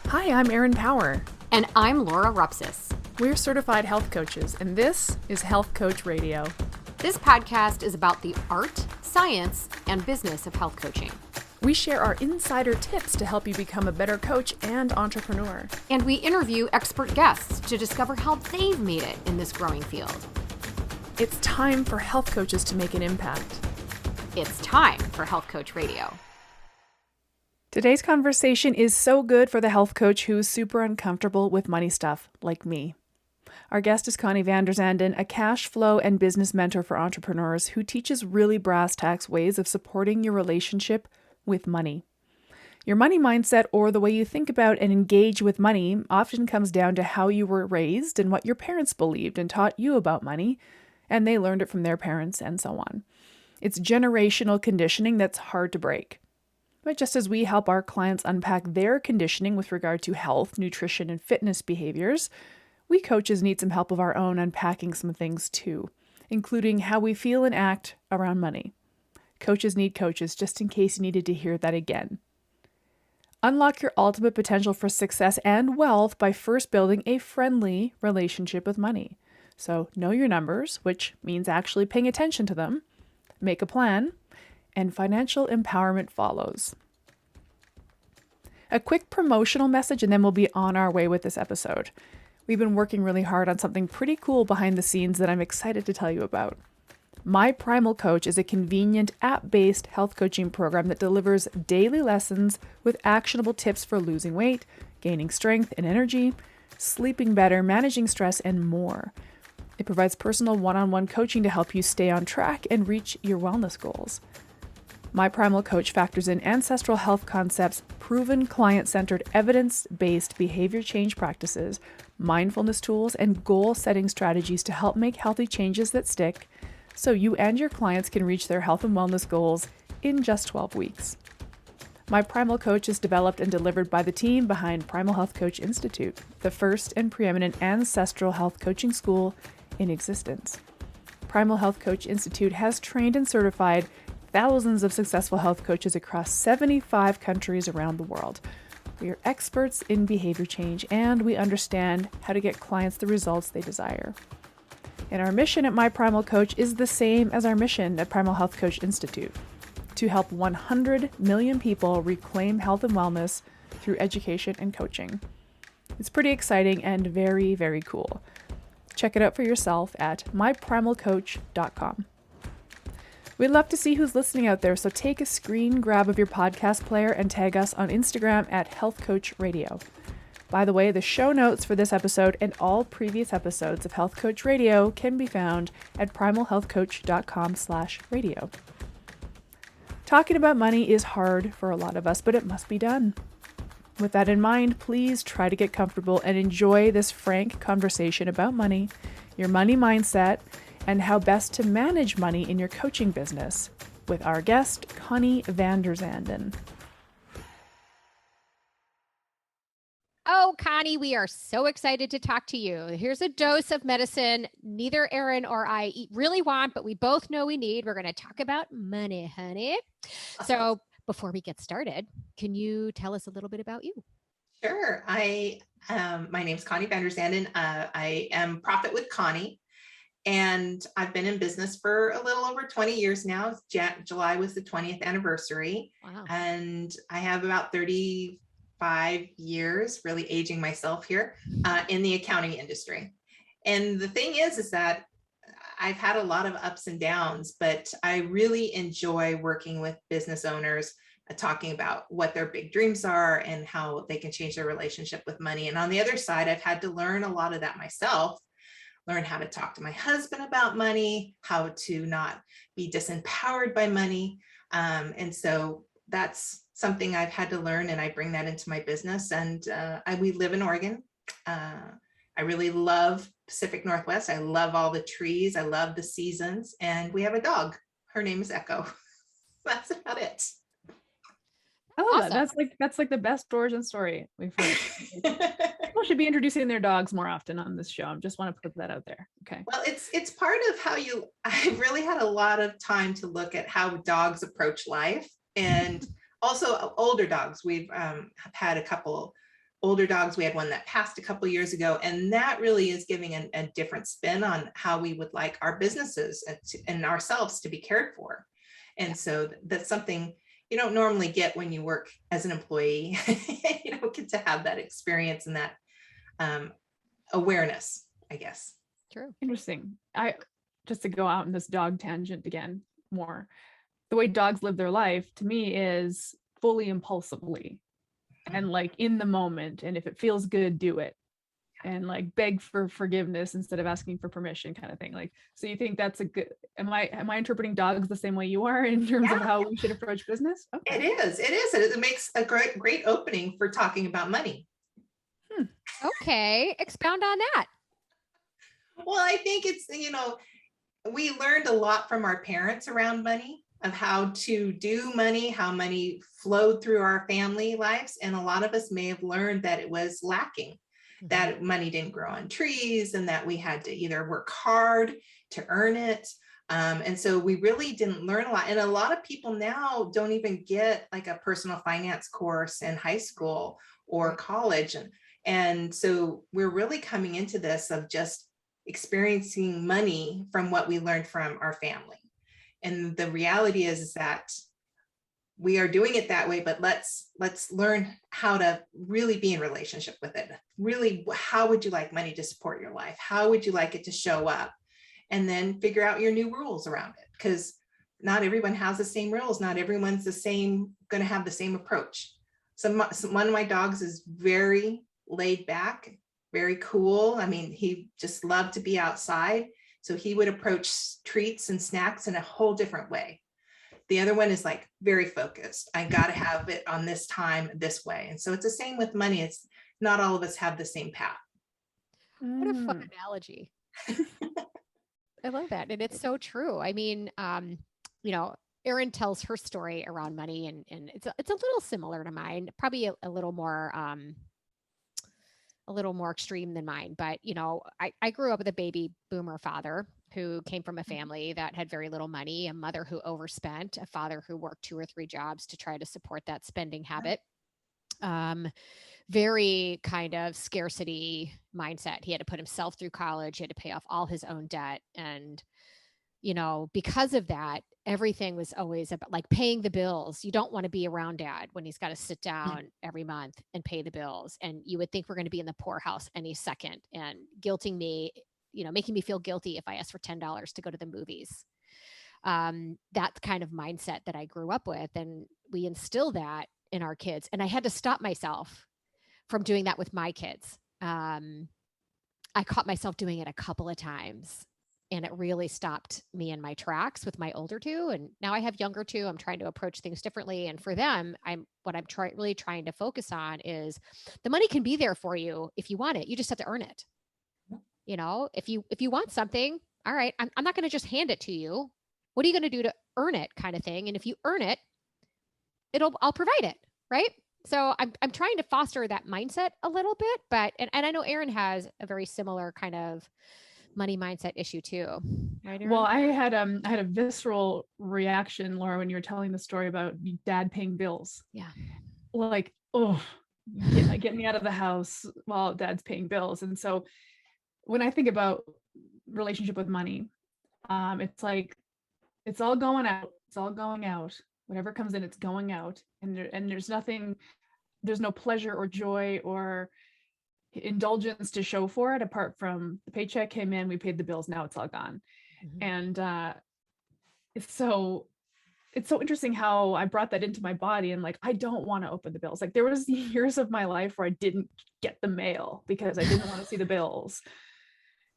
Hi, I'm Erin Power. And I'm Laura Rupsis. We're certified health coaches, and this is Health Coach Radio. This podcast is about the art, science, and business of health coaching. We share our insider tips to help you become a better coach and entrepreneur. And we interview expert guests to discover how they've made it in this growing field. It's time for health coaches to make an impact. It's time for Health Coach Radio. Today's conversation is so good for the health coach who's super uncomfortable with money stuff, like me. Our guest is Connie Vanderzanden, a cash flow and business mentor for entrepreneurs who teaches really brass tacks ways of supporting your relationship with money. Your money mindset, or the way you think about and engage with money, often comes down to how you were raised and what your parents believed and taught you about money, and they learned it from their parents and so on. It's generational conditioning that's hard to break. But just as we help our clients unpack their conditioning with regard to health, nutrition, and fitness behaviors, we coaches need some help of our own unpacking some things too, including how we feel and act around money. Coaches need coaches, just in case you needed to hear that again. Unlock your ultimate potential for success and wealth by first building a friendly relationship with money. So know your numbers, which means actually paying attention to them, make a plan, and financial empowerment follows. A quick promotional message, and then we'll be on our way with this episode. We've been working really hard on something pretty cool behind the scenes that I'm excited to tell you about. My Primal Coach is a convenient app-based health coaching program that delivers daily lessons with actionable tips for losing weight, gaining strength and energy, sleeping better, managing stress, and more. It provides personal one-on-one coaching to help you stay on track and reach your wellness goals. My Primal Coach factors in ancestral health concepts, proven client-centered, evidence-based behavior change practices, mindfulness tools, and goal-setting strategies to help make healthy changes that stick, so you and your clients can reach their health and wellness goals in just 12 weeks. My Primal Coach is developed and delivered by the team behind Primal Health Coach Institute, the first and preeminent ancestral health coaching school in existence. Primal Health Coach Institute has trained and certified thousands of successful health coaches across 75 countries around the world. We are experts in behavior change, and we understand how to get clients the results they desire. And our mission at My Primal Coach is the same as our mission at Primal Health Coach Institute: to help 100 million people reclaim health and wellness through education and coaching. It's pretty exciting and very, very cool. Check it out for yourself at myprimalcoach.com. We'd love to see who's listening out there, so take a screen grab of your podcast player and tag us on Instagram at Health Coach Radio. By the way, the show notes for this episode and all previous episodes of Health Coach Radio can be found at primalhealthcoach.com/radio. Talking about money is hard for a lot of us, but it must be done. With that in mind, please try to get comfortable and enjoy this frank conversation about money, your money mindset, and how best to manage money in your coaching business with our guest, Connie Vanderzanden. Oh, Connie, we are so excited to talk to you. Here's a dose of medicine neither Erin or I really want, but we both know we need. We're going to talk about money, honey. So before we get started, can you tell us a little bit about you? Sure. My name's Connie Vanderzanden. I am Profit with Connie, and I've been in business for a little over 20 years now. July was the 20th anniversary. Wow. And I have about 35 years, really aging myself here, in the accounting industry. And the thing is that I've had a lot of ups and downs, but I really enjoy working with business owners, talking about what their big dreams are and how they can change their relationship with money. And on the other side, I've had to learn a lot of that myself, learn how to talk to my husband about money, how to not be disempowered by money. And so that's something I've had to learn, and I bring that into my business. And we live in Oregon. I really love Pacific Northwest. I love all the trees. I love the seasons. And we have a dog. Her name is Echo. That's about it. I love Awesome. that. That's like the best origin story we've heard. People should be introducing their dogs more often on this show. I just want to put that out there. Okay. Well, it's part of how I really had a lot of time to look at how dogs approach life, and also older dogs. We've have had a couple older dogs. We had one that passed a couple of years ago, and that really is giving a different spin on how we would like our businesses and ourselves to be cared for. And so that's something you don't normally get when you work as an employee. You don't get to have that experience and that awareness, I guess. True. Interesting. Just to go out in this dog tangent again more, the way dogs live their life to me is fully impulsively and like in the moment. And if it feels good, do it. And like beg for forgiveness instead of asking for permission, kind of thing. Like, so you think that's a good, am I interpreting dogs the same way you are in terms of how we should approach business? Okay. It makes a great opening for talking about money. Okay. Expound on that. Well, I think it's, we learned a lot from our parents around money, of how to do money, how money flowed through our family lives. And a lot of us may have learned that it was lacking, that money didn't grow on trees, and that we had to either work hard to earn it. And so we really didn't learn a lot. And a lot of people now don't even get like a personal finance course in high school or college. And so we're really coming into this of just experiencing money from what we learned from our family. And the reality is that we are doing it that way, but let's learn how to really be in relationship with it. Really, how would you like money to support your life? How would you like it to show up? And then figure out your new rules around it, because not everyone has the same rules. Not everyone's going to have the same approach. One of my dogs is very laid back, very cool. I mean, he just loved to be outside. So he would approach treats and snacks in a whole different way. The other one is like very focused. I got to have it on this time, this way. And so it's the same with money. It's not all of us have the same path. What a fun analogy. I love that. And it's so true. I mean, Erin tells her story around money, and it's a little similar to mine, probably a little more extreme than mine. But, I grew up with a baby boomer father who came from a family that had very little money, a mother who overspent, a father who worked 2 or 3 jobs to try to support that spending habit. Very kind of scarcity mindset. He had to put himself through college. He had to pay off all his own debt. And, because of that, everything was always about like paying the bills. You don't want to be around dad when he's got to sit down every month and pay the bills. And you would think we're going to be in the poorhouse any second, and guilting me, making me feel guilty if I asked for $10 to go to the movies. That kind of mindset that I grew up with. And we instill that in our kids. And I had to stop myself from doing that with my kids. I caught myself doing it a couple of times, and it really stopped me in my tracks with my older 2. And now I have younger 2. I'm trying to approach things differently. And for them, what I'm really trying to focus on is the money can be there for you if you want it. You just have to earn it. If you want something, all right, I'm not going to just hand it to you. What are you going to do to earn it, kind of thing? And if you earn it, I'll provide it. Right. So I'm trying to foster that mindset a little bit, but I know Erin has a very similar kind of money mindset issue too. Right, Erin? Well, I had a visceral reaction, Laura, when you were telling the story about dad paying bills. Yeah. Like, get me out of the house while dad's paying bills. And so when I think about relationship with money, it's like, it's all going out. It's all going out. Whatever comes in, it's going out. And there's no pleasure or joy or indulgence to show for it, apart from the paycheck came in, we paid the bills, now it's all gone. And it's so interesting how I brought that into my body, and like, I don't want to open the bills. Like, there was years of my life where I didn't get the mail because I didn't want to see the bills.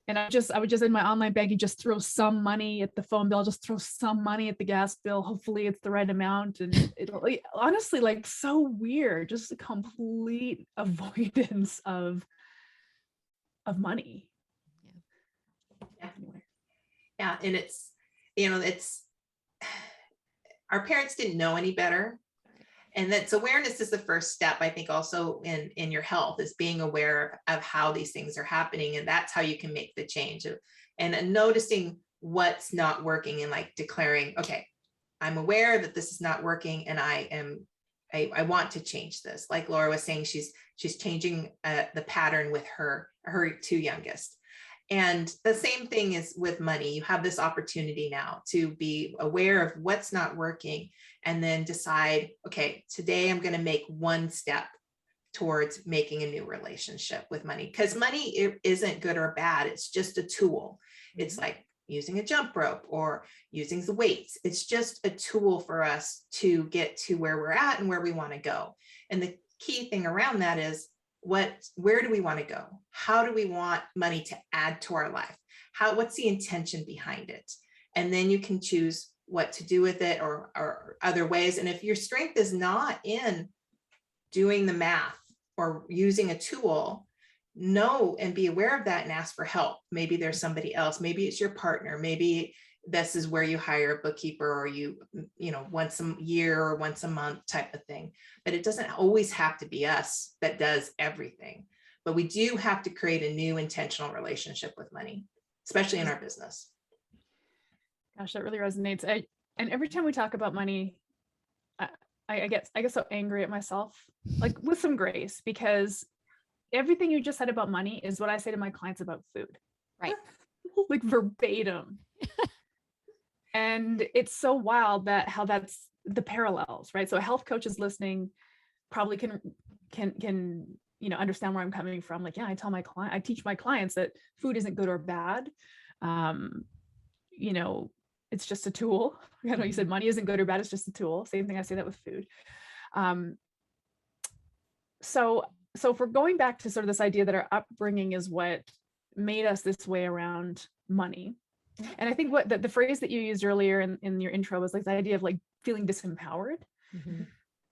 And I would just in my online banking, just throw some money at the phone bill, just throw some money at the gas bill. Hopefully it's the right amount. And it'll honestly, like, so weird, just a complete avoidance of money. Yeah. Anyway. Yeah. And it's, our parents didn't know any better. And that's awareness is the first step, I think, also in your health, is being aware of how these things are happening. And that's how you can make the change, and noticing what's not working, and like declaring, okay, I'm aware that this is not working, and I I want to change this. Like Laura was saying, she's changing the pattern with her two youngest. And the same thing is with money. You have this opportunity now to be aware of what's not working and then decide, okay, today I'm going to make one step towards making a new relationship with money, because money, it isn't good or bad. It's just a tool. It's like using a jump rope or using the weights. It's just a tool for us to get to where we're at and where we want to go. And the key thing around that is, where do we want to go? How do we want money to add to our life? What's the intention behind it? And then you can choose what to do with it, or other ways. And if your strength is not in doing the math or using a tool, know and be aware of that and ask for help. Maybe there's somebody else. Maybe it's your partner. Maybe this is where you hire a bookkeeper, or you once a year or once a month type of thing. But it doesn't always have to be us that does everything. But we do have to create a new intentional relationship with money, especially in our business. Gosh, that really resonates. And every time we talk about money, I get so angry at myself, like with some grace, because everything you just said about money is what I say to my clients about food. Right. Like verbatim. And it's so wild how that's the parallels, right? So a health coach is listening, probably can understand where I'm coming from. Like, yeah, I teach my clients that food isn't good or bad. It's just a tool. I know you said money isn't good or bad, it's just a tool. Same thing, I say that with food. So if we're going back to sort of this idea that our upbringing is what made us this way around money. And I think what the phrase that you used earlier in your intro was like the idea of like feeling disempowered. Mm-hmm.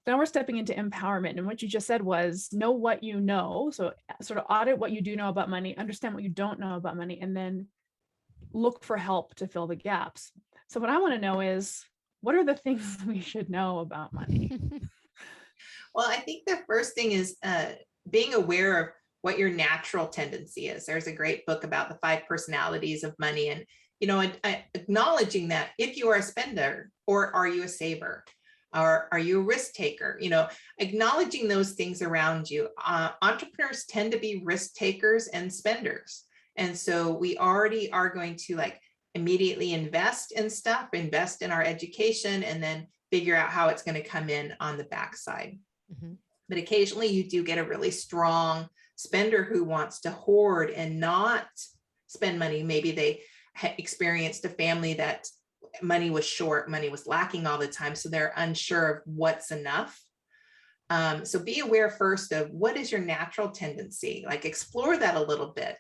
Now we're stepping into empowerment. And what you just said was know what you know. So sort of audit what you do know about money, understand what you don't know about money, and then look for help to fill the gaps. So what I want to know is, what are the things we should know about money? Well, I think the first thing is being aware of what your natural tendency is. There's a great book about the 5 personalities of money, and acknowledging that if you are a spender, or are you a saver, or are you a risk taker, acknowledging those things around you. Entrepreneurs tend to be risk takers and spenders. And so we already are going to like immediately invest in stuff, invest in our education, and then figure out how it's going to come in on the backside. Mm-hmm. But occasionally you do get a really strong spender who wants to hoard and not spend money. Maybe they experienced a family that money was short, money was lacking all the time, so they're unsure of what's enough. So be aware first of what is your natural tendency, like explore that a little bit.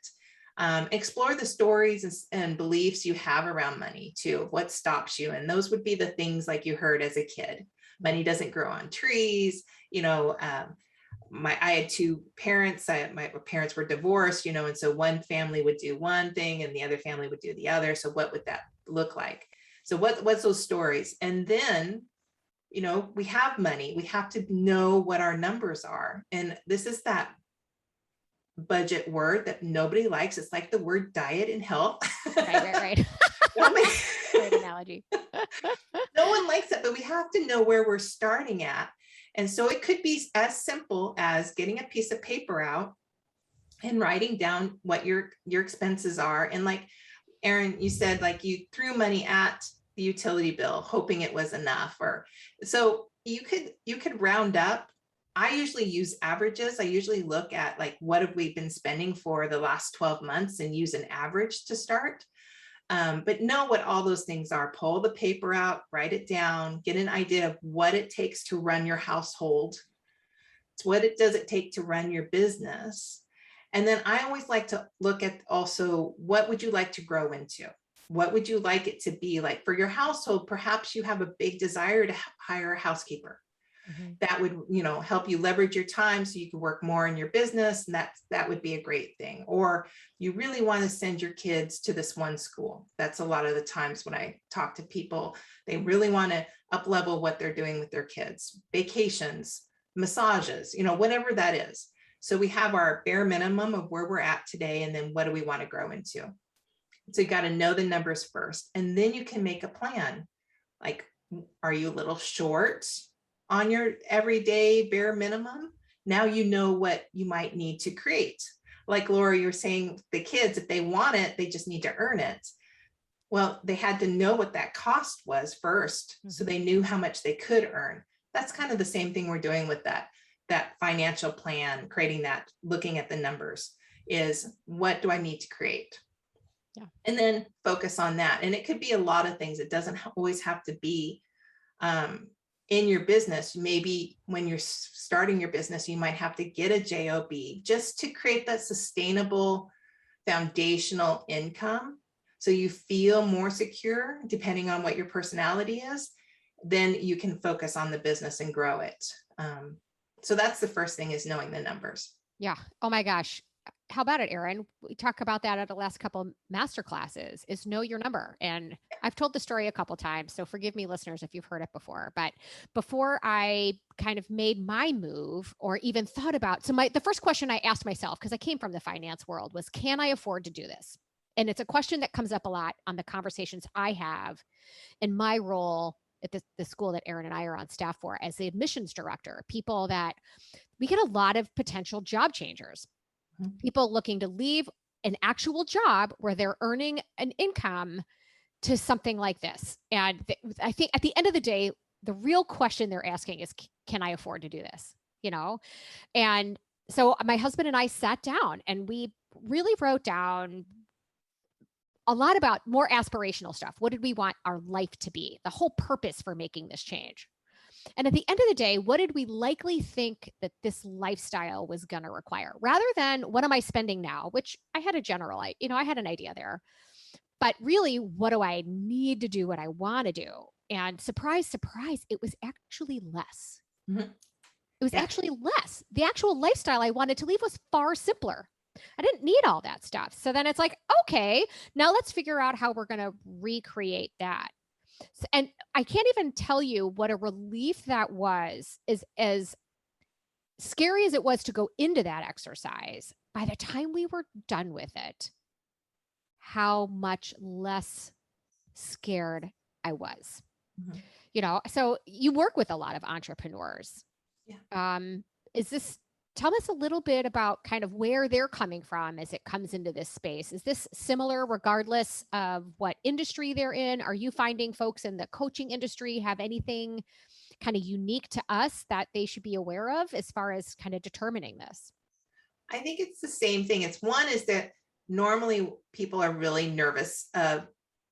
Explore the stories and beliefs you have around money too, what stops you. And those would be the things like you heard as a kid. Money doesn't grow on trees. I had 2 parents. My parents were divorced, and so one family would do one thing and the other family would do the other. So what would that look like? So what's those stories? And then, we have money. We have to know what our numbers are. And this is that budget word that nobody likes. It's like the word diet and health. Right. Great analogy. No one likes it, but we have to know where we're starting at. And so it could be as simple as getting a piece of paper out and writing down what your expenses are. And like Erin, you said, like you threw money at the utility bill, hoping it was enough. Or so you could round up. I usually use averages. I usually look at like, what have we been spending for the last 12 months and use an average to start. But know what all those things are. Pull the paper out, write it down, get an idea of what it takes to run your household. It's what does it take to run your business. And then I always like to look at also, what would you like to grow into? What would you like it to be like for your household? Perhaps you have a big desire to hire a housekeeper. Mm-hmm. That would, help you leverage your time so you can work more in your business. And that would be a great thing. Or you really want to send your kids to this one school. That's a lot of the times when I talk to people, they really want to up level what they're doing with their kids, vacations, massages, whatever that is. So we have our bare minimum of where we're at today. And then what do we want to grow into? So you got to know the numbers first, and then you can make a plan. Like, are you a little short on your everyday bare minimum, now you know what you might need to create. Like Laura, you're saying the kids, if they want it, they just need to earn it. Well, they had to know what that cost was first, so they knew how much they could earn. That's kind of the same thing we're doing with that financial plan, creating that, looking at the numbers, is what do I need to create? Yeah. And then focus on that. And it could be a lot of things. It doesn't always have to be in your business. Maybe when you're starting your business, you might have to get a job just to create that sustainable foundational income, so you feel more secure depending on what your personality is. Then you can focus on the business and grow it. So that's the first thing, is knowing the numbers. Yeah. Oh my gosh. How about it, Erin? We talk about that at the last couple master classes, is know your number. And I've told the story a couple times, so forgive me, listeners, if you've heard it before. But before I kind of made my move or even thought about, the first question I asked myself, because I came from the finance world, was, can I afford to do this? And it's a question that comes up a lot on the conversations I have in my role at the school that Erin and I are on staff for as the admissions director. People that we get a lot of potential job changers, people looking to leave an actual job where they're earning an income to something like this. And I think at the end of the day, the real question they're asking is, can I afford to do this? You know? And so my husband and I sat down and we really wrote down a lot about more aspirational stuff. What did we want our life to be? The whole purpose for making this change. And at the end of the day, what did we likely think that this lifestyle was going to require, rather than what am I spending now, which I had a general, I had an idea there, but really, what do I need to do what I want to do? And surprise, surprise, it was actually less. Mm-hmm. It was actually less. The actual lifestyle I wanted to leave was far simpler. I didn't need all that stuff. So then it's like, okay, now let's figure out how we're going to recreate that. And I can't even tell you what a relief that was, is as scary as it was to go into that exercise. By the time we were done with it, how much less scared I was. Mm-hmm. So you work with a lot of entrepreneurs. Yeah. Tell us a little bit about kind of where they're coming from as it comes into this space. Is this similar regardless of what industry they're in? Are you finding folks in the coaching industry have anything kind of unique to us that they should be aware of as far as kind of determining this? I think it's the same thing. It's one is that normally people are really nervous of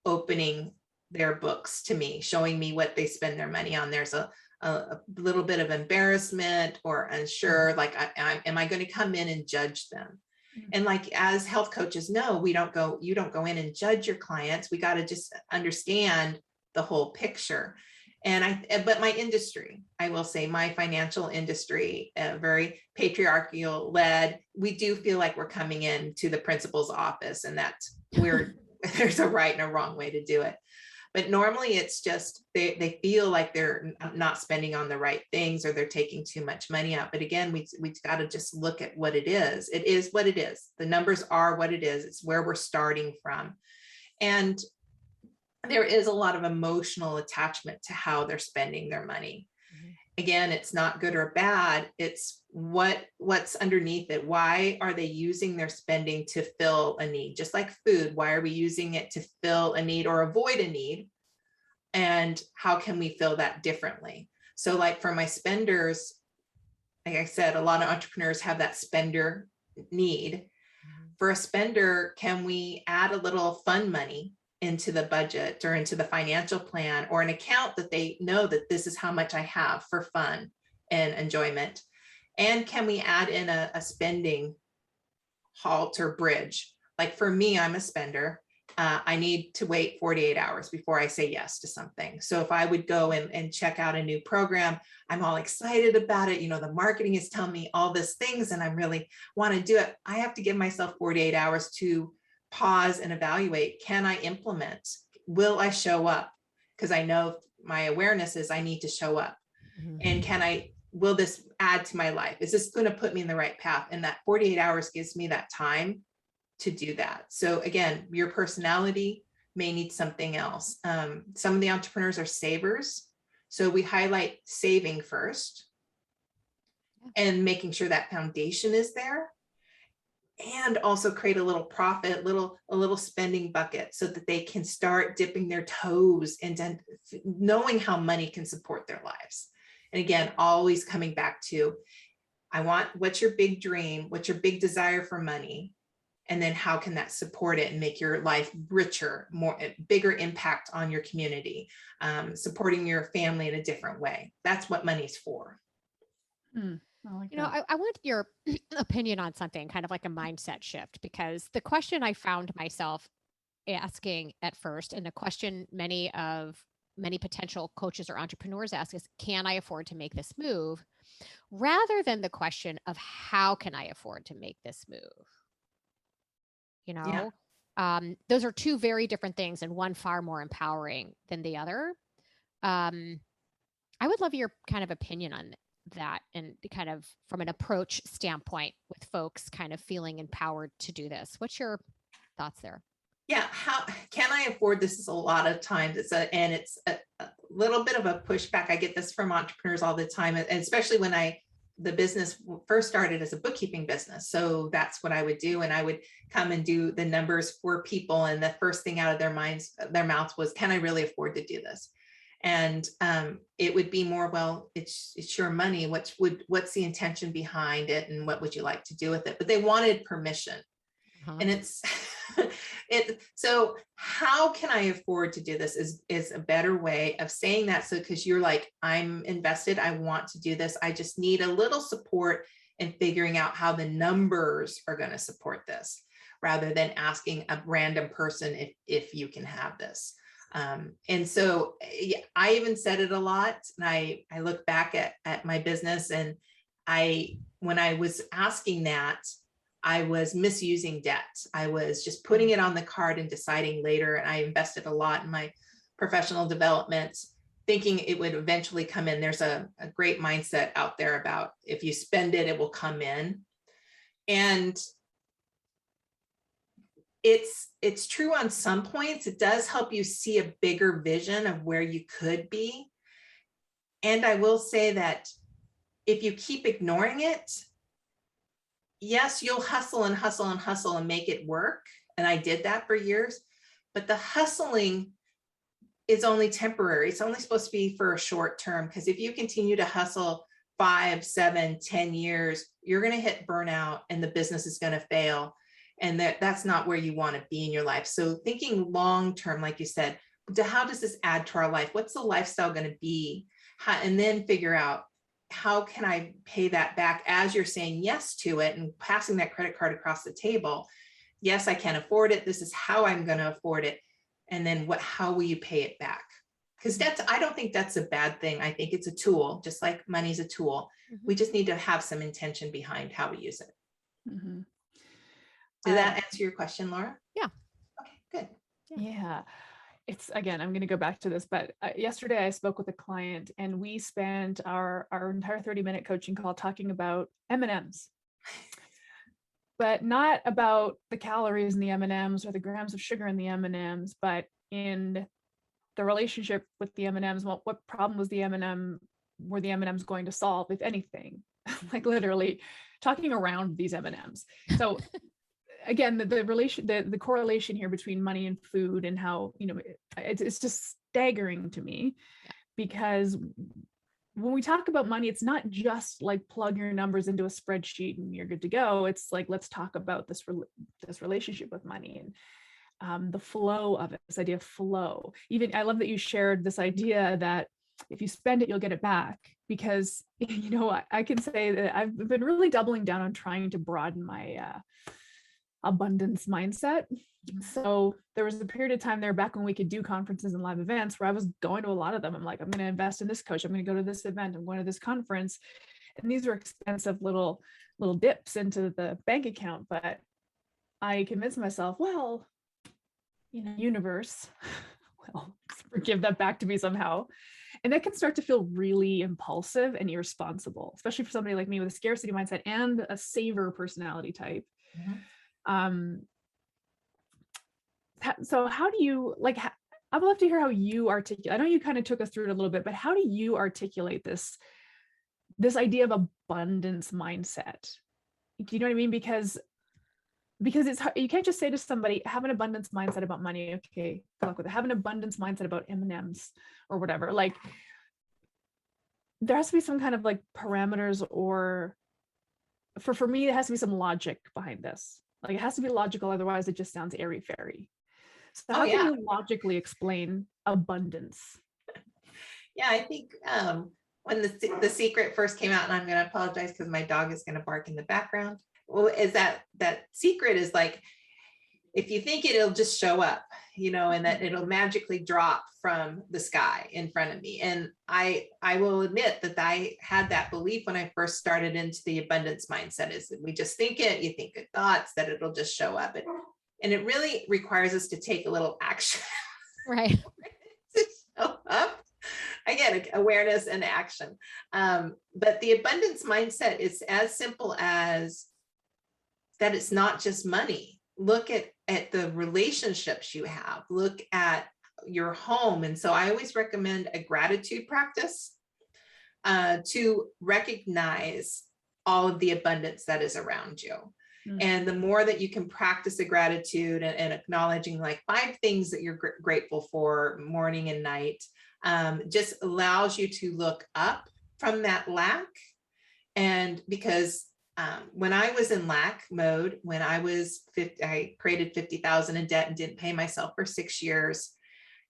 opening their books to me, showing me what they spend their money on. There's a little bit of embarrassment or unsure, like, am I going to come in and judge them? Mm-hmm. And like, as health coaches know, you don't go in and judge your clients. We got to just understand the whole picture. But my industry, I will say my financial industry, very patriarchal led, we do feel like we're coming into the principal's office and that there's a right and a wrong way to do it. But normally it's just they feel like they're not spending on the right things, or they're taking too much money out. But again, we've got to just look at what it is. It is what it is. The numbers are what it is. It's where we're starting from. And there is a lot of emotional attachment to how they're spending their money. Mm-hmm. Again, it's not good or bad. It's what's underneath it. Why are they using their spending to fill a need? Just like food, why are we using it to fill a need or avoid a need? And how can we fill that differently? So like for my spenders, like I said, a lot of entrepreneurs have that spender need. Mm-hmm. For a spender, can we add a little fun money into the budget or into the financial plan, or an account that they know that this is how much I have for fun and enjoyment? And can we add in a spending halt or bridge? Like for me, I'm a spender. I need to wait 48 hours before I say yes to something. So if I would go and check out a new program, I'm all excited about it. The marketing is telling me all these things and I really want to do it. I have to give myself 48 hours to pause and evaluate. Can I implement? Will I show up? Because I know my awareness is I need to show up. Mm-hmm. And will this add to my life? Is this going to put me in the right path? And that 48 hours gives me that time to do that. So again, your personality may need something else. Some of the entrepreneurs are savers. So we highlight saving first and making sure that foundation is there, and also create a little profit, a little spending bucket so that they can start dipping their toes into knowing how money can support their lives. And again, always coming back to, what's your big dream? What's your big desire for money? And then how can that support it and make your life richer, bigger impact on your community, supporting your family in a different way. That's what money's for. I want your opinion on something, kind of like a mindset shift, because the question I found myself asking at first, and the question many potential coaches or entrepreneurs ask is, can I afford to make this move? Rather than the question of how can I afford to make this move? Those are two very different things, and one far more empowering than the other. I would love your kind of opinion on that, and kind of from an approach standpoint with folks kind of feeling empowered to do this. What's your thoughts there? Yeah, how can I afford this? Is a lot of times it's a little bit of a pushback. I get this from entrepreneurs all the time, and especially when the business first started as a bookkeeping business. So that's what I would do. And I would come and do the numbers for people. And the first thing out of their mouths was, can I really afford to do this? And it would be more, well, it's your money. What's the intention behind it? And what would you like to do with it? But they wanted permission. And so how can I afford to do this is a better way of saying that. So, because you're like, I'm invested, I want to do this. I just need a little support in figuring out how the numbers are going to support this, rather than asking a random person if you can have this. And so I even said it a lot. And I look back at my business, and when I was asking that, I was misusing debt. I was just putting it on the card and deciding later. And I invested a lot in my professional development, thinking it would eventually come in. There's a great mindset out there about, if you spend it, it will come in. And it's true on some points. It does help you see a bigger vision of where you could be. And I will say that if you keep ignoring it, yes, you'll hustle and hustle and hustle and make it work. And I did that for years, but the hustling is only temporary. It's only supposed to be for a short term, because if you continue to hustle 5, 7, 10 years, you're going to hit burnout and the business is going to fail. And that's not where you want to be in your life. So thinking long term, like you said, how does this add to our life? What's the lifestyle going to be? And then figure out, how can I pay that back as you're saying yes to it and passing that credit card across the table? Yes, I can afford it. This is how I'm going to afford it. And then how will you pay it back? Because I don't think that's a bad thing. I think it's a tool, just like money's a tool. We just need to have some intention behind how we use it. Did that answer your question, Laura? Yeah. Okay, good. Yeah. It's, again, I'm going to go back to this, but yesterday I spoke with a client, and we spent our entire 30-minute coaching call talking about M&Ms, but not about the calories in the M&Ms or the grams of sugar in the M&Ms, but in the relationship with the M&Ms. What problem were the M&Ms going to solve, if anything? Like literally talking around these M&Ms. So again, the correlation here between money and food, and how, it's just staggering to me, because when we talk about money, it's not just like plug your numbers into a spreadsheet and you're good to go. It's like, let's talk about this relationship with money, and the flow of it, this idea of flow. Even, I love that you shared this idea that if you spend it, you'll get it back, because, I can say that I've been really doubling down on trying to broaden my, abundance mindset. So there was a period of time there back when we could do conferences and live events where I was going to a lot of them. I'm like, I'm going to invest in this coach. I'm going to go to this event. I'm going to this conference. And these were expensive little dips into the bank account. But I convinced myself, well, universe, well, give that back to me somehow. And that can start to feel really impulsive and irresponsible, especially for somebody like me with a scarcity mindset and a saver personality type. So how do you, I would love to hear how you articulate. I know you kind of took us through it a little bit, but how do you articulate this idea of abundance mindset? Do you know what I mean? Because it's you can't just say to somebody, have an abundance mindset about money. Okay, good luck with it. Have an abundance mindset about M&Ms or whatever. Like, there has to be some kind of like parameters, or for me, it has to be some logic behind this. Like, it has to be logical, otherwise it just sounds airy fairy. So Oh, how yeah. can you logically explain abundance? Yeah, I think when the secret first came out, and I'm going to apologize because my dog is going to bark in the background. Well, is that secret is like, if you think it'll just show up, and that it'll magically drop from the sky in front of me. And I will admit that I had that belief when I first started into the abundance mindset, is that we just think it, you think good thoughts, that it'll just show up. And it really requires us to take a little action. Right. To show up. Again, awareness and action. But the abundance mindset is as simple as that. It's not just money. Look at the relationships you have. Look at your home. And so I always recommend a gratitude practice to recognize all of the abundance that is around you. Mm-hmm. And the more that you can practice the gratitude and acknowledging like 5 things that you're grateful for morning and night, just allows you to look up from that lack. And because when I was in lack mode, when I was 50, I created 50,000 in debt and didn't pay myself for 6 years.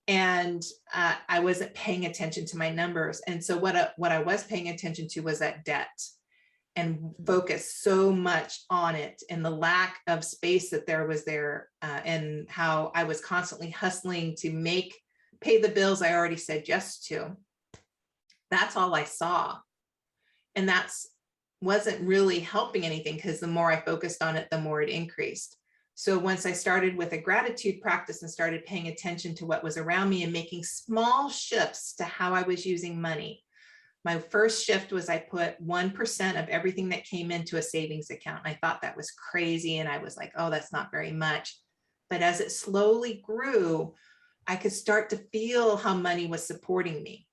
And I wasn't paying attention to my numbers. And so what I was paying attention to was that debt, and focused so much on it, and the lack of space that there was there, and how I was constantly hustling to pay the bills I already said yes to. That's all I saw. And wasn't really helping anything, because the more I focused on it, the more it increased. So once I started with a gratitude practice and started paying attention to what was around me and making small shifts to how I was using money. My first shift was I put 1% of everything that came into a savings account. I thought that was crazy. And I was like, oh, that's not very much. But as it slowly grew, I could start to feel how money was supporting me.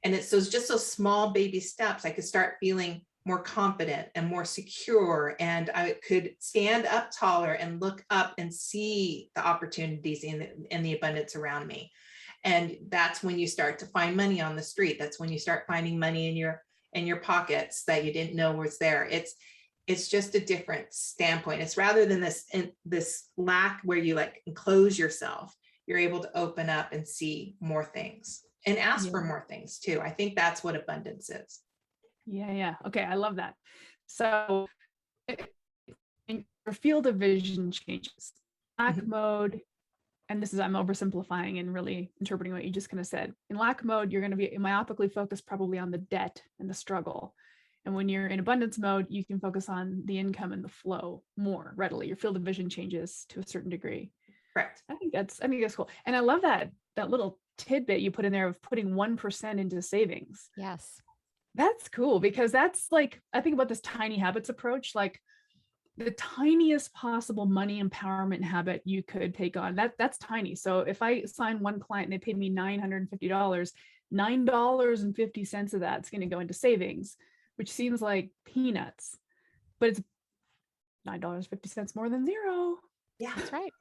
And it's just those small baby steps. I could start feeling more confident and more secure. And I could stand up taller and look up and see the opportunities and the abundance around me. And that's when you start to find money on the street. That's when you start finding money in your pockets that you didn't know was there. It's just a different standpoint. It's rather than this lack where you like enclose yourself, you're able to open up and see more things and ask for more things too. I think that's what abundance is. Yeah. Okay. I love that. So your field of vision changes. Lack mode, and I'm oversimplifying and really interpreting what you just kind of said. In lack mode, you're going to be myopically focused probably on the debt and the struggle. And when you're in abundance mode, you can focus on the income and the flow more readily. Your field of vision changes to a certain degree. Correct. I think that's cool. And I love that little tidbit you put in there of putting 1% into savings. Yes. That's cool, because that's like, I think about this tiny habits approach, like the tiniest possible money empowerment habit you could take on. That's tiny. So if I sign one client and they paid me $950, $9.50 of that's going to go into savings, which seems like peanuts, but it's $9.50 more than zero. Yeah, that's right.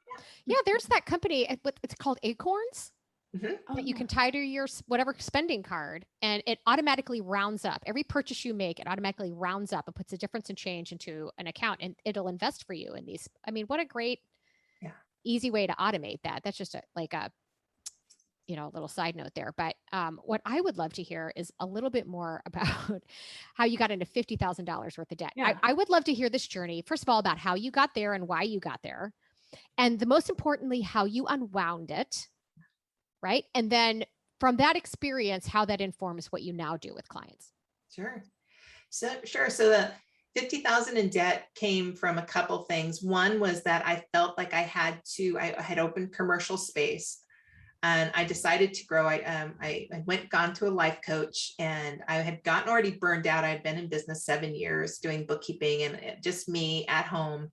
Yeah, there's that company. It's called Acorns. Mm-hmm. That you can tie to your whatever spending card, and it automatically rounds up every purchase you make. It automatically rounds up and puts a difference in change into an account, and it'll invest for you in these. I mean, what a great, easy way to automate that. That's just a little side note there. But what I would love to hear is a little bit more about how you got into $50,000 worth of debt. Yeah. I would love to hear this journey, first of all, about how you got there and why you got there, and the most importantly, how you unwound it. Right. And then from that experience, how that informs what you now do with clients. Sure. So the 50,000 in debt came from a couple things. One was that I felt like I had opened commercial space, and I decided to grow. I gone to a life coach, and I had gotten already burned out. I had been in business 7 years doing bookkeeping and just me at home.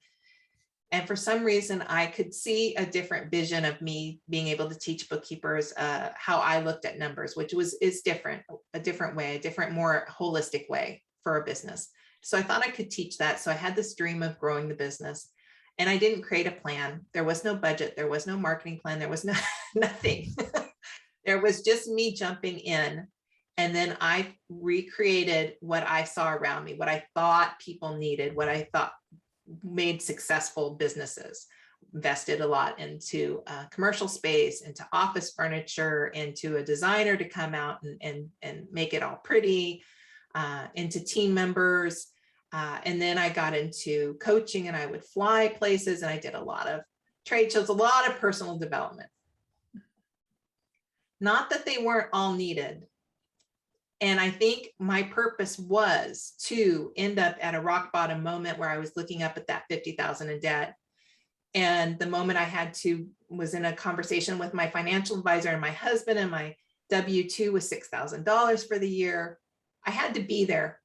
And for some reason, I could see a different vision of me being able to teach bookkeepers how I looked at numbers, which is different, a different way, a different, more holistic way for a business. So I thought I could teach that. So I had this dream of growing the business, and I didn't create a plan. There was no budget. There was no marketing plan. There was nothing. There was just me jumping in. And then I recreated what I saw around me, what I thought people needed, what I thought made successful businesses. Invested a lot into commercial space, into office furniture, into a designer to come out and make it all pretty, into team members. And then I got into coaching, and I would fly places, and I did a lot of trade shows, a lot of personal development. Not that they weren't all needed. And I think my purpose was to end up at a rock bottom moment where I was looking up at that 50,000 in debt. And the moment I was in a conversation with my financial advisor and my husband, and my W-2 was $6,000 for the year. I had to be there.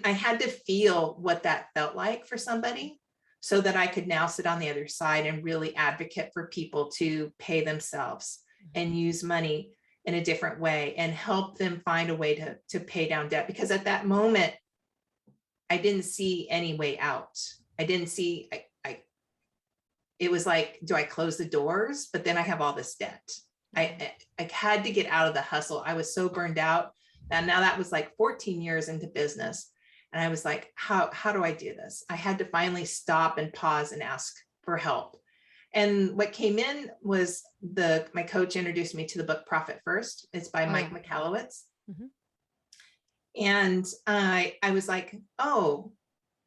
I had to feel what that felt like for somebody, so that I could now sit on the other side and really advocate for people to pay themselves and use money in a different way and help them find a way to pay down debt. Because at that moment, I didn't see any way out. I didn't see, it was like, do I close the doors? But then I have all this debt. I had to get out of the hustle. I was so burned out. And now that was like 14 years into business. And I was like, how do I do this? I had to finally stop and pause and ask for help. And what came in was my coach introduced me to the book Profit First. It's by Mike Michalowicz. Mm-hmm. And I was like, oh,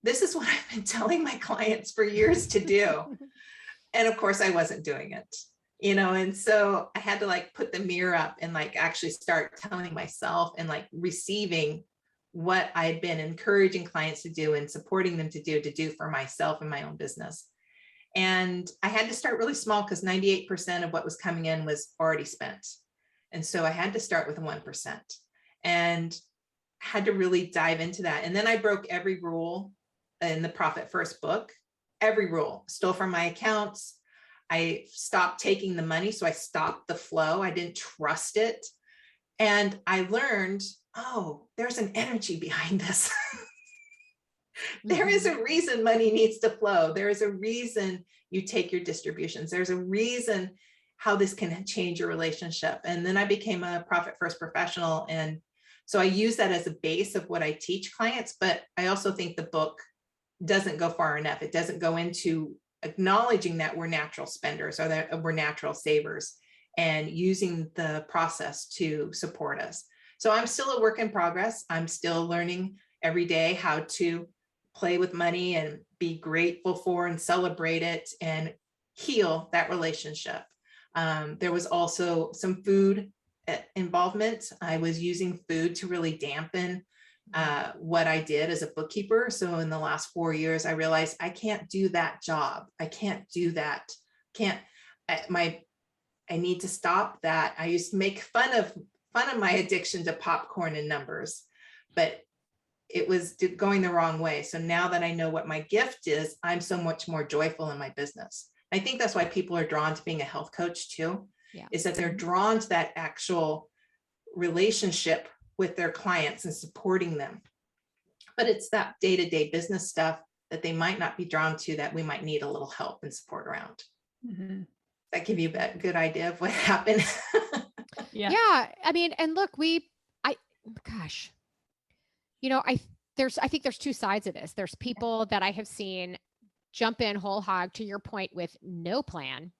this is what I've been telling my clients for years to do. And of course I wasn't doing it, and so I had to like put the mirror up and like actually start telling myself and like receiving what I had been encouraging clients to do and supporting them to do for myself and my own business. And I had to start really small, because 98% of what was coming in was already spent. And so I had to start with 1% and had to really dive into that. And then I broke every rule in the Profit First book, every rule. Stole from my accounts. I stopped taking the money. So I stopped the flow. I didn't trust it. And I learned, oh, there's an energy behind this. There is a reason money needs to flow. There is a reason you take your distributions. There's a reason how this can change your relationship. And then I became a Profit First professional. And so I use that as a base of what I teach clients. But I also think the book doesn't go far enough. It doesn't go into acknowledging that we're natural spenders, or that we're natural savers, and using the process to support us. So I'm still a work in progress. I'm still learning every day how to play with money and be grateful for and celebrate it and heal that relationship. There was also some food involvement. I was using food to really dampen what I did as a bookkeeper. So in the last 4 years, I realized I can't do that job. I can't do that. I need to stop that. I used to make fun of my addiction to popcorn and numbers, but it was going the wrong way. So now that I know what my gift is, I'm so much more joyful in my business. I think that's why people are drawn to being a health coach too, is that they're drawn to that actual relationship with their clients and supporting them. But it's that day-to-day business stuff that they might not be drawn to, that we might need a little help and support around. Mm-hmm. That give you a good idea of what happened. Yeah. I mean, and look, I think there's two sides of this. There's people that I have seen jump in whole hog, to your point, with no plan,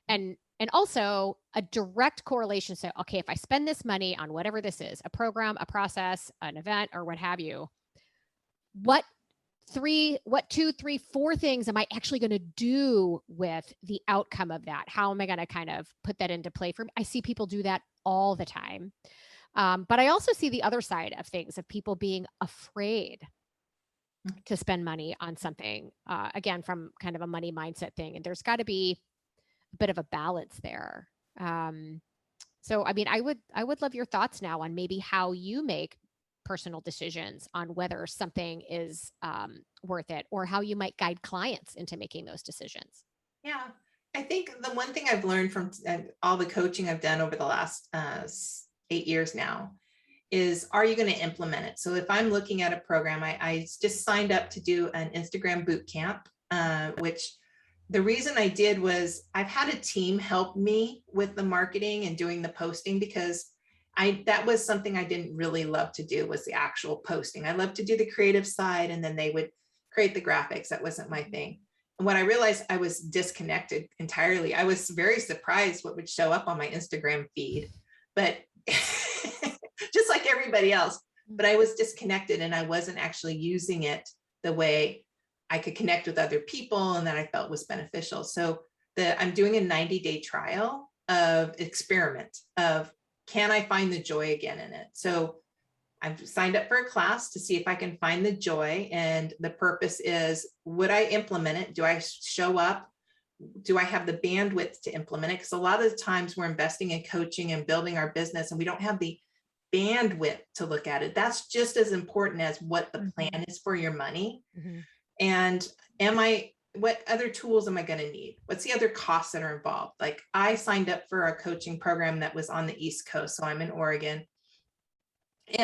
and also a direct correlation. So, okay, if I spend this money on whatever this is, a program, a process, an event, or what have you, what 2, 3, 4 things am I actually going to do with the outcome of that? How am I going to kind of put that into play for me? I see people do that all the time. But I also see the other side of things, of people being afraid to spend money on something, again, from kind of a money mindset thing. And there's got to be a bit of a balance there. So, I mean, I would love your thoughts now on maybe how you make personal decisions on whether something is worth it, or how you might guide clients into making those decisions. Yeah. I think the one thing I've learned from all the coaching I've done over the last 8 years now is, are you going to implement it? So if I'm looking at a program, I just signed up to do an Instagram boot camp, which the reason I did was I've had a team help me with the marketing and doing the posting, because that was something I didn't really love to do, was the actual posting. I love to do the creative side, and then they would create the graphics. That wasn't my thing. And when I realized I was disconnected entirely, I was very surprised what would show up on my Instagram feed, but just like everybody else, but I was disconnected and I wasn't actually using it the way I could connect with other people and that I felt was beneficial. So I'm doing a 90-day trial of experiment of, can I find the joy again in it? So I've signed up for a class to see if I can find the joy. And the purpose is, would I implement it? Do I show up? Do I have the bandwidth to implement it? Because a lot of the times we're investing in coaching and building our business and we don't have the bandwidth to look at it. That's just as important as what the plan is for your money. Mm-hmm. And what other tools am I going to need? What's the other costs that are involved? Like, I signed up for a coaching program that was on the East Coast. So I'm in Oregon,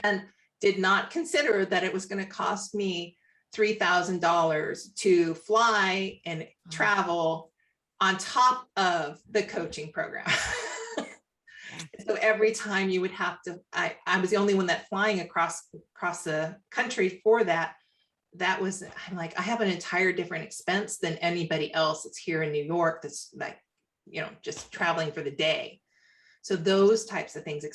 and did not consider that it was going to cost me $3,000 to fly and travel on top of the coaching program. So every time you would have to, I was the only one that flying across the country for that. I'm like, I have an entire different expense than anybody else that's here in New York that's like, just traveling for the day. So those types of things,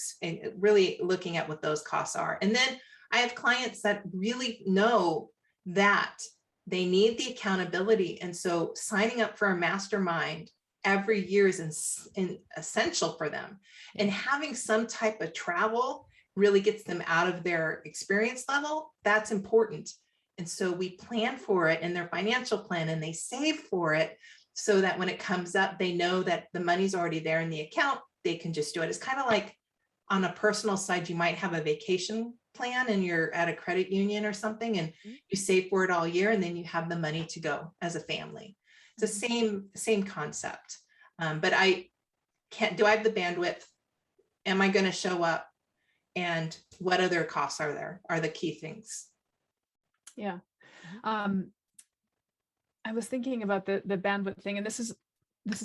really looking at what those costs are. And then I have clients that really know that they need the accountability. And so signing up for a mastermind every year is essential for them. And having some type of travel really gets them out of their experience level. That's important. And so we plan for it in their financial plan, and they save for it so that when it comes up, they know that the money's already there in the account. They can just do it. It's kind of like on a personal side, you might have a vacation plan and you're at a credit union or something, and you save for it all year, and then you have the money to go as a family. It's the same concept. But do I have the bandwidth? Am I going to show up? And what other costs are there are the key things. Yeah. I was thinking about the bandwidth thing, and this is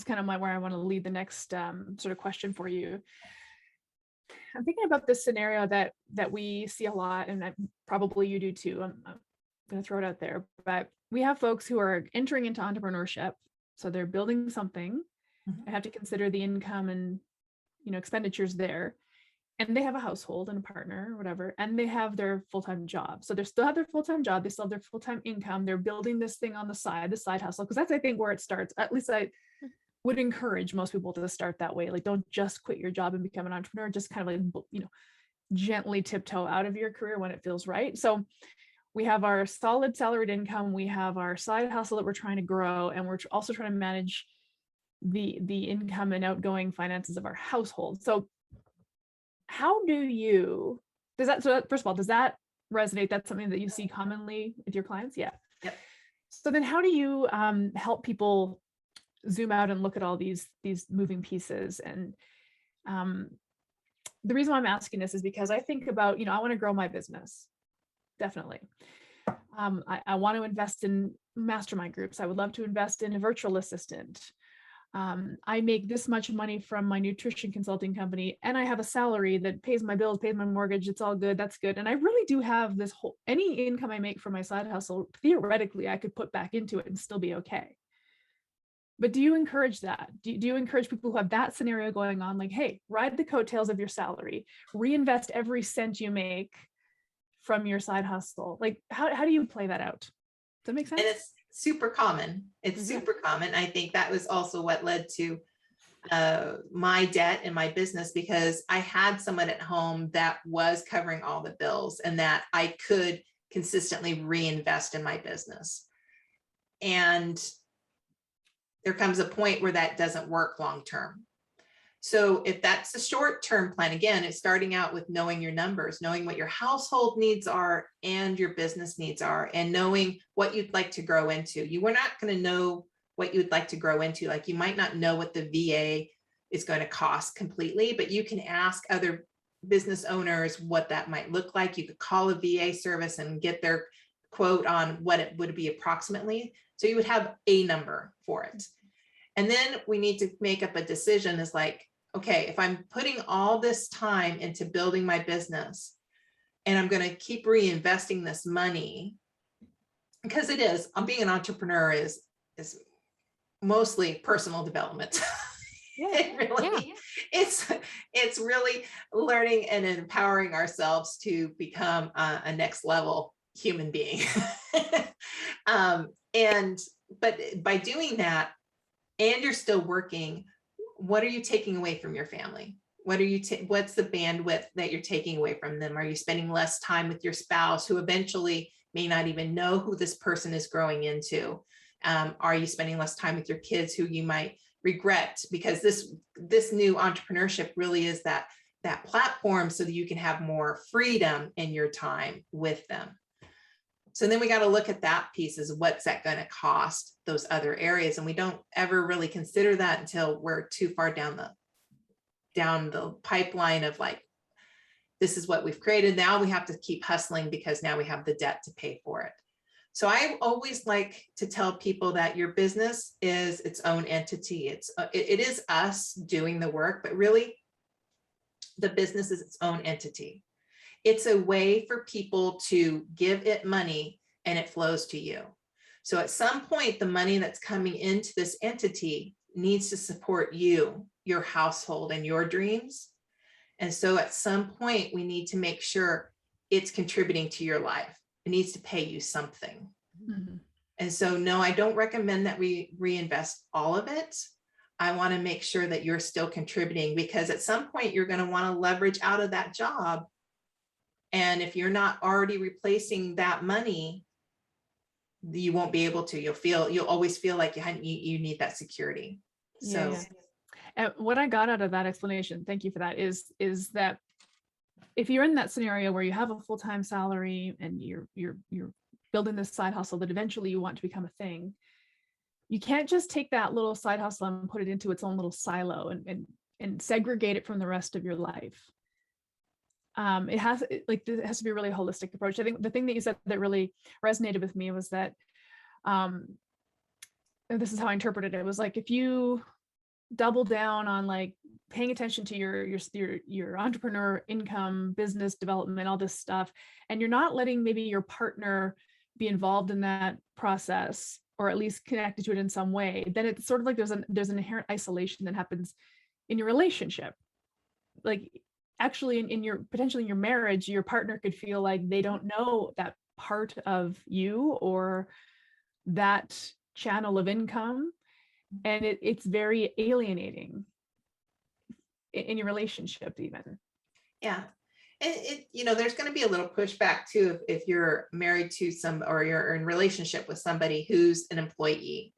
kind of where I want to lead the next sort of question for you. I'm thinking about this scenario that we see a lot, and probably you do too. I'm going to throw it out there, but we have folks who are entering into entrepreneurship. So they're building something. I have to consider the income and, expenditures there. And they have a household and a partner or whatever, and they have their full-time job. So they still have their full-time job. They still have their full-time income. They're building this thing on the side hustle, because that's, I think, where it starts. At least I would encourage most people to start that way. Like, don't just quit your job and become an entrepreneur. Just kind of like, gently tiptoe out of your career when it feels right. So we have our solid salaried income. We have our side hustle that we're trying to grow, and we're also trying to manage the income and outgoing finances of our household. So how first of all, does that resonate? That's something that you see commonly with your clients? Yeah. Yep. So then how do you help people zoom out and look at all these moving pieces? And the reason why I'm asking this is because I think about, I want to grow my business. Definitely. I want to invest in mastermind groups. I would love to invest in a virtual assistant. I make this much money from my nutrition consulting company, and I have a salary that pays my bills, pays my mortgage. It's all good. That's good. And I really do have any income I make from my side hustle, theoretically, I could put back into it and still be okay. But do you encourage that? Do you encourage people who have that scenario going on, like, hey, ride the coattails of your salary, reinvest every cent you make from your side hustle? Like, how do you play that out? Does that make sense? And it's super common. It's super common. I think that was also what led to my debt in my business, because I had someone at home that was covering all the bills and that I could consistently reinvest in my business. And there comes a point where that doesn't work long term. So if that's a short-term plan, again, it's starting out with knowing your numbers, knowing what your household needs are and your business needs are, and knowing what you'd like to grow into. You were not going to know what you'd like to grow into. Like, you might not know what the VA is going to cost completely, but you can ask other business owners what that might look like. You could call a VA service and get their quote on what it would be approximately. So you would have a number for it. And then we need to make up a decision, is like, okay, if I'm putting all this time into building my business and I'm going to keep reinvesting this money, because it is, being an entrepreneur is mostly personal development. Yeah. It's really learning and empowering ourselves to become a next level human being. But by doing that, and you're still working, what are you taking away from your family? What's the bandwidth that you're taking away from them? Are you spending less time with your spouse, who eventually may not even know who this person is growing into? Are you spending less time with your kids, who you might regret? Because this new entrepreneurship really is that platform so that you can have more freedom in your time with them. So then we got to look at that piece, is what's that going to cost those other areas? And we don't ever really consider that until we're too far down the pipeline of like, this is what we've created. Now we have to keep hustling because now we have the debt to pay for it. So I always like to tell people that your business is its own entity. It is us doing the work, but really the business is its own entity. It's a way for people to give it money and it flows to you. So at some point, the money that's coming into this entity needs to support you, your household, and your dreams. And so at some point, we need to make sure it's contributing to your life. It needs to pay you something. Mm-hmm. And so, no, I don't recommend that we reinvest all of it. I want to make sure that you're still contributing, because at some point you're going to want to leverage out of that job. And if you're not already replacing that money, you won't be able to. You'll always feel like you need that security. So, yeah. And what I got out of that explanation, thank you for that, is that if you're in that scenario where you have a full-time salary and you're building this side hustle that eventually you want to become a thing, you can't just take that little side hustle and put it into its own little silo and segregate it from the rest of your life. It has to be a really holistic approach. I think the thing that you said that really resonated with me was that, this is how I interpreted it. It was like, if you double down on like paying attention to your entrepreneur income, business development, all this stuff, and you're not letting maybe your partner be involved in that process, or at least connected to it in some way, then it's sort of like there's an inherent isolation that happens in your relationship. Like, actually potentially in your marriage, your partner could feel like they don't know that part of you or that channel of income. And it's very alienating in your relationship even. Yeah. And there's going to be a little pushback too, if you're married to or you're in relationship with somebody who's an employee.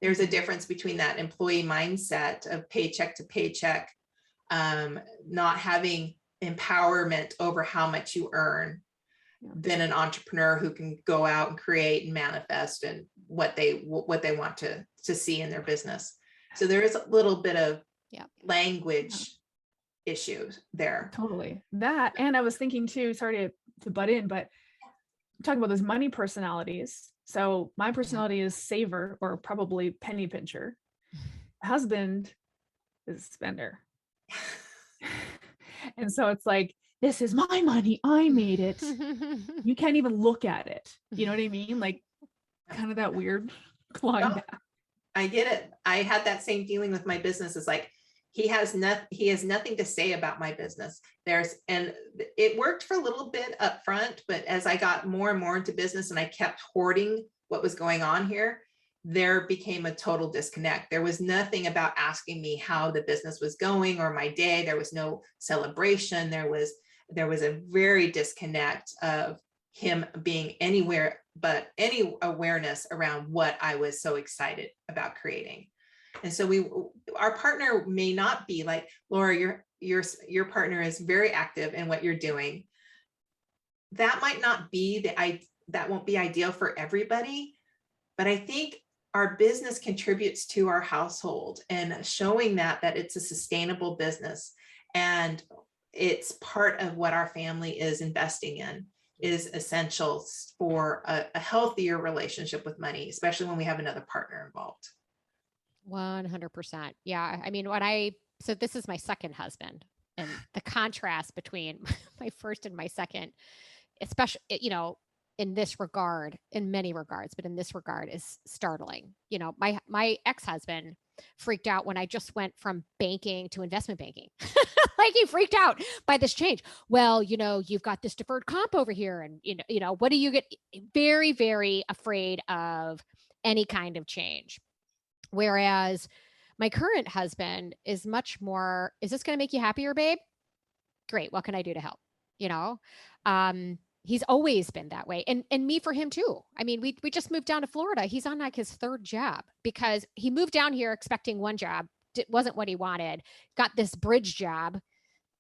There's a difference between that employee mindset of paycheck to paycheck, not having empowerment over how much you earn, than an entrepreneur who can go out and create and manifest and what they want to see in their business. So there is a little bit of language issues there. Totally. That, and I was thinking too, sorry to butt in, but talking about those money personalities. So my personality is saver, or probably penny pincher. Husband is spender. And so it's like, this is my money. I made it. You can't even look at it. You know what I mean? Like, kind of that weird clawing back. I get it. I had that same feeling with my business. It's like, he has nothing to say about my business. And it worked for a little bit up front, but as I got more and more into business and I kept hoarding what was going on here, there became a total disconnect. There was nothing about asking me how the business was going or my day. There was no celebration. There was a very disconnect of him being anywhere but any awareness around what I was so excited about creating. And so our partner may not be like, Laura, your partner is very active in what you're doing. That might not be that won't be ideal for everybody, but I think our business contributes to our household, and showing that it's a sustainable business and it's part of what our family is investing in is essential for a healthier relationship with money, especially when we have another partner involved. 100%. Yeah. I mean, so this is my second husband, and the contrast between my first and my second, especially, in this regard, in many regards, but in this regard is startling. My ex-husband freaked out when I just went from banking to investment banking. Like, he freaked out by this change. Well, you've got this deferred comp over here, and what do you get? Very, very afraid of any kind of change. Whereas my current husband is much more, is this going to make you happier, babe? Great. What can I do to help? He's always been that way. And me for him too. I mean, we just moved down to Florida. He's on like his third job because he moved down here expecting one job. It wasn't what he wanted. Got this bridge job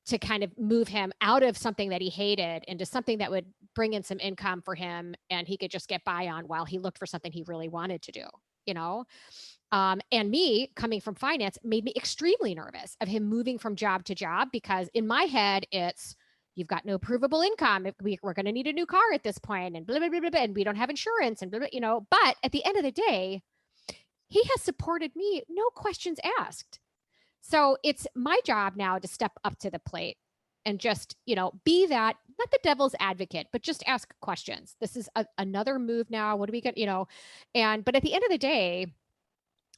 to kind of move him out of something that he hated into something that would bring in some income for him and he could just get by on while he looked for something he really wanted to do, and me coming from finance made me extremely nervous of him moving from job to job, because in my head, it's, you've got no provable income. We're going to need a new car at this point, and blah, blah, blah, blah, blah, and we don't have insurance, and blah, blah, but at the end of the day, he has supported me, no questions asked. So it's my job now to step up to the plate and just, be that, not the devil's advocate, but just ask questions. This is another move now. What do we get, but at the end of the day,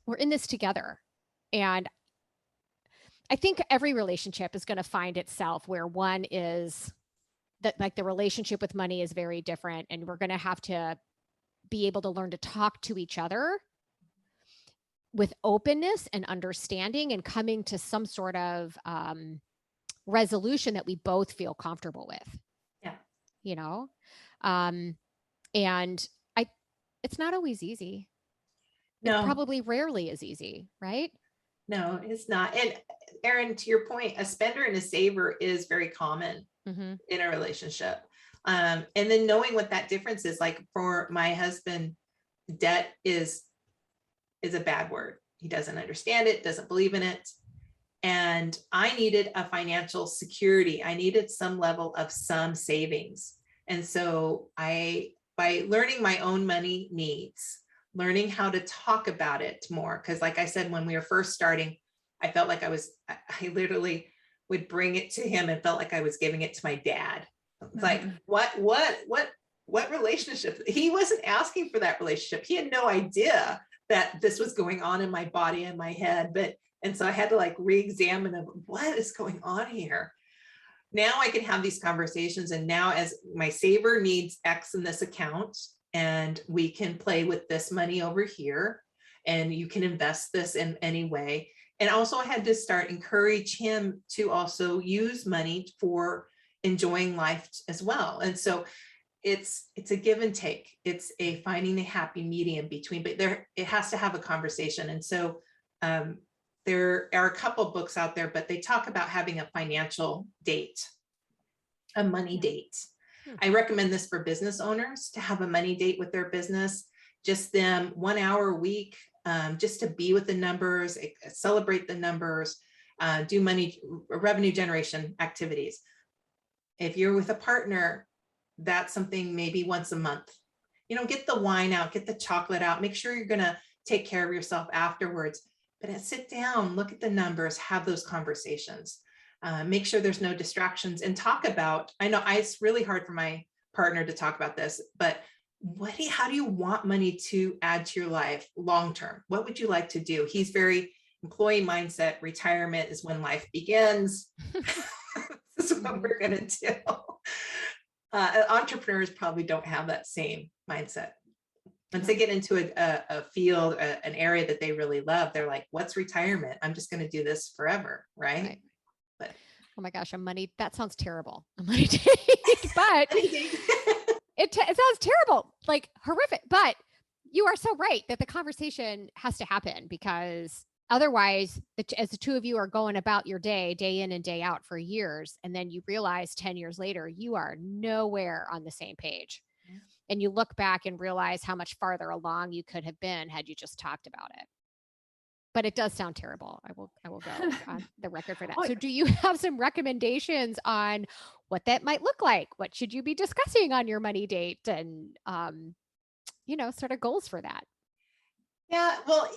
we're in this together. And I think every relationship is going to find itself where one is that, like, the relationship with money is very different. And we're going to have to be able to learn to talk to each other with openness and understanding and coming to some sort of resolution that we both feel comfortable with. Yeah. And it's not always easy. No. It probably rarely is easy, right? No, it's not. And Erin, to your point, a spender and a saver is very common in a relationship. And then knowing what that difference is, like for my husband, debt is a bad word. He doesn't understand it, doesn't believe in it. And I needed a financial security. I needed some level of some savings. And so by learning my own money needs, learning how to talk about it more. Because like I said, when we were first starting, I felt like I literally would bring it to him and felt like I was giving it to my dad. Like, what relationship? He wasn't asking for that relationship. He had no idea that this was going on in my body and my head. And so I had to like re-examine what is going on here. Now I can have these conversations. And now, as my saver needs X in this account, and we can play with this money over here, and you can invest this in any way. And also I had to encourage him to also use money for enjoying life as well. And so it's a give and take. It's a finding a happy medium between, but it has to have a conversation. And so there are a couple of books out there, but they talk about having a financial date, a money date. I recommend this for business owners to have a money date with their business, just them 1 hour a week, just to be with the numbers, celebrate the numbers, do revenue generation activities. If you're with a partner, that's something maybe once a month. Get the wine out, get the chocolate out, make sure you're going to take care of yourself afterwards. But sit down, look at the numbers, have those conversations. Make sure there's no distractions, and talk about, I know it's really hard for my partner to talk about this, but how do you want money to add to your life long-term? What would you like to do? He's very employee mindset. Retirement is when life begins. This is what we're going to do. Entrepreneurs probably don't have that same mindset. Once they get into a field, an area that they really love, they're like, what's retirement? I'm just going to do this forever. Right. But oh my gosh, that sounds terrible. A money date, but it sounds terrible, like horrific, but you are so right that the conversation has to happen, because Otherwise, as the two of you are going about your day in and day out for years, and then you realize 10 years later, you are nowhere on the same page. Yeah. And you look back and realize how much farther along you could have been had you just talked about it. But it does sound terrible. I will go on the record for that. So do you have some recommendations on what that might look like? What should you be discussing on your money date, and sort of goals for that? Yeah, well,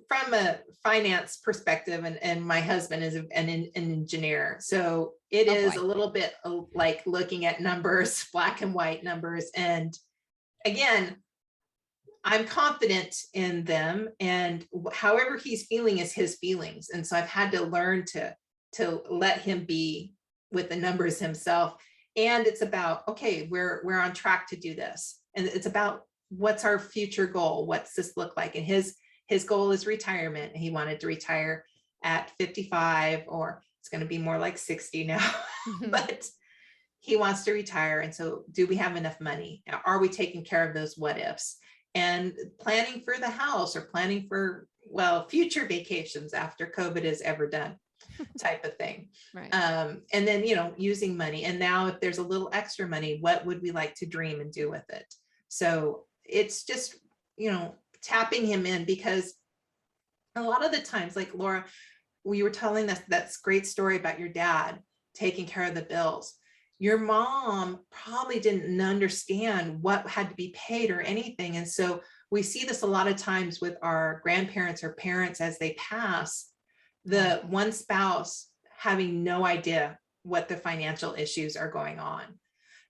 from a finance perspective, and my husband is an engineer, so it is a little bit like looking at numbers, black and white numbers. And again, I'm confident in them, and however he's feeling is his feelings. And so I've had to learn to let him be with the numbers himself. And it's about, okay, we're on track to do this, and it's about, what's our future goal? What's this look like? And his goal is retirement. He wanted to retire at 55, or it's going to be more like 60 now, but he wants to retire. And so, do we have enough money? Are we taking care of those what ifs? And planning for the house, or planning for, future vacations after COVID is ever done, type of thing. Right. And then, using money. And now if there's a little extra money, what would we like to dream and do with it? So it's just, tapping him in, because a lot of the times, like Laura, we were telling us that's great story about your dad taking care of the bills. Your mom probably didn't understand what had to be paid or anything. And so we see this a lot of times with our grandparents or parents as they pass, the one spouse having no idea what the financial issues are going on.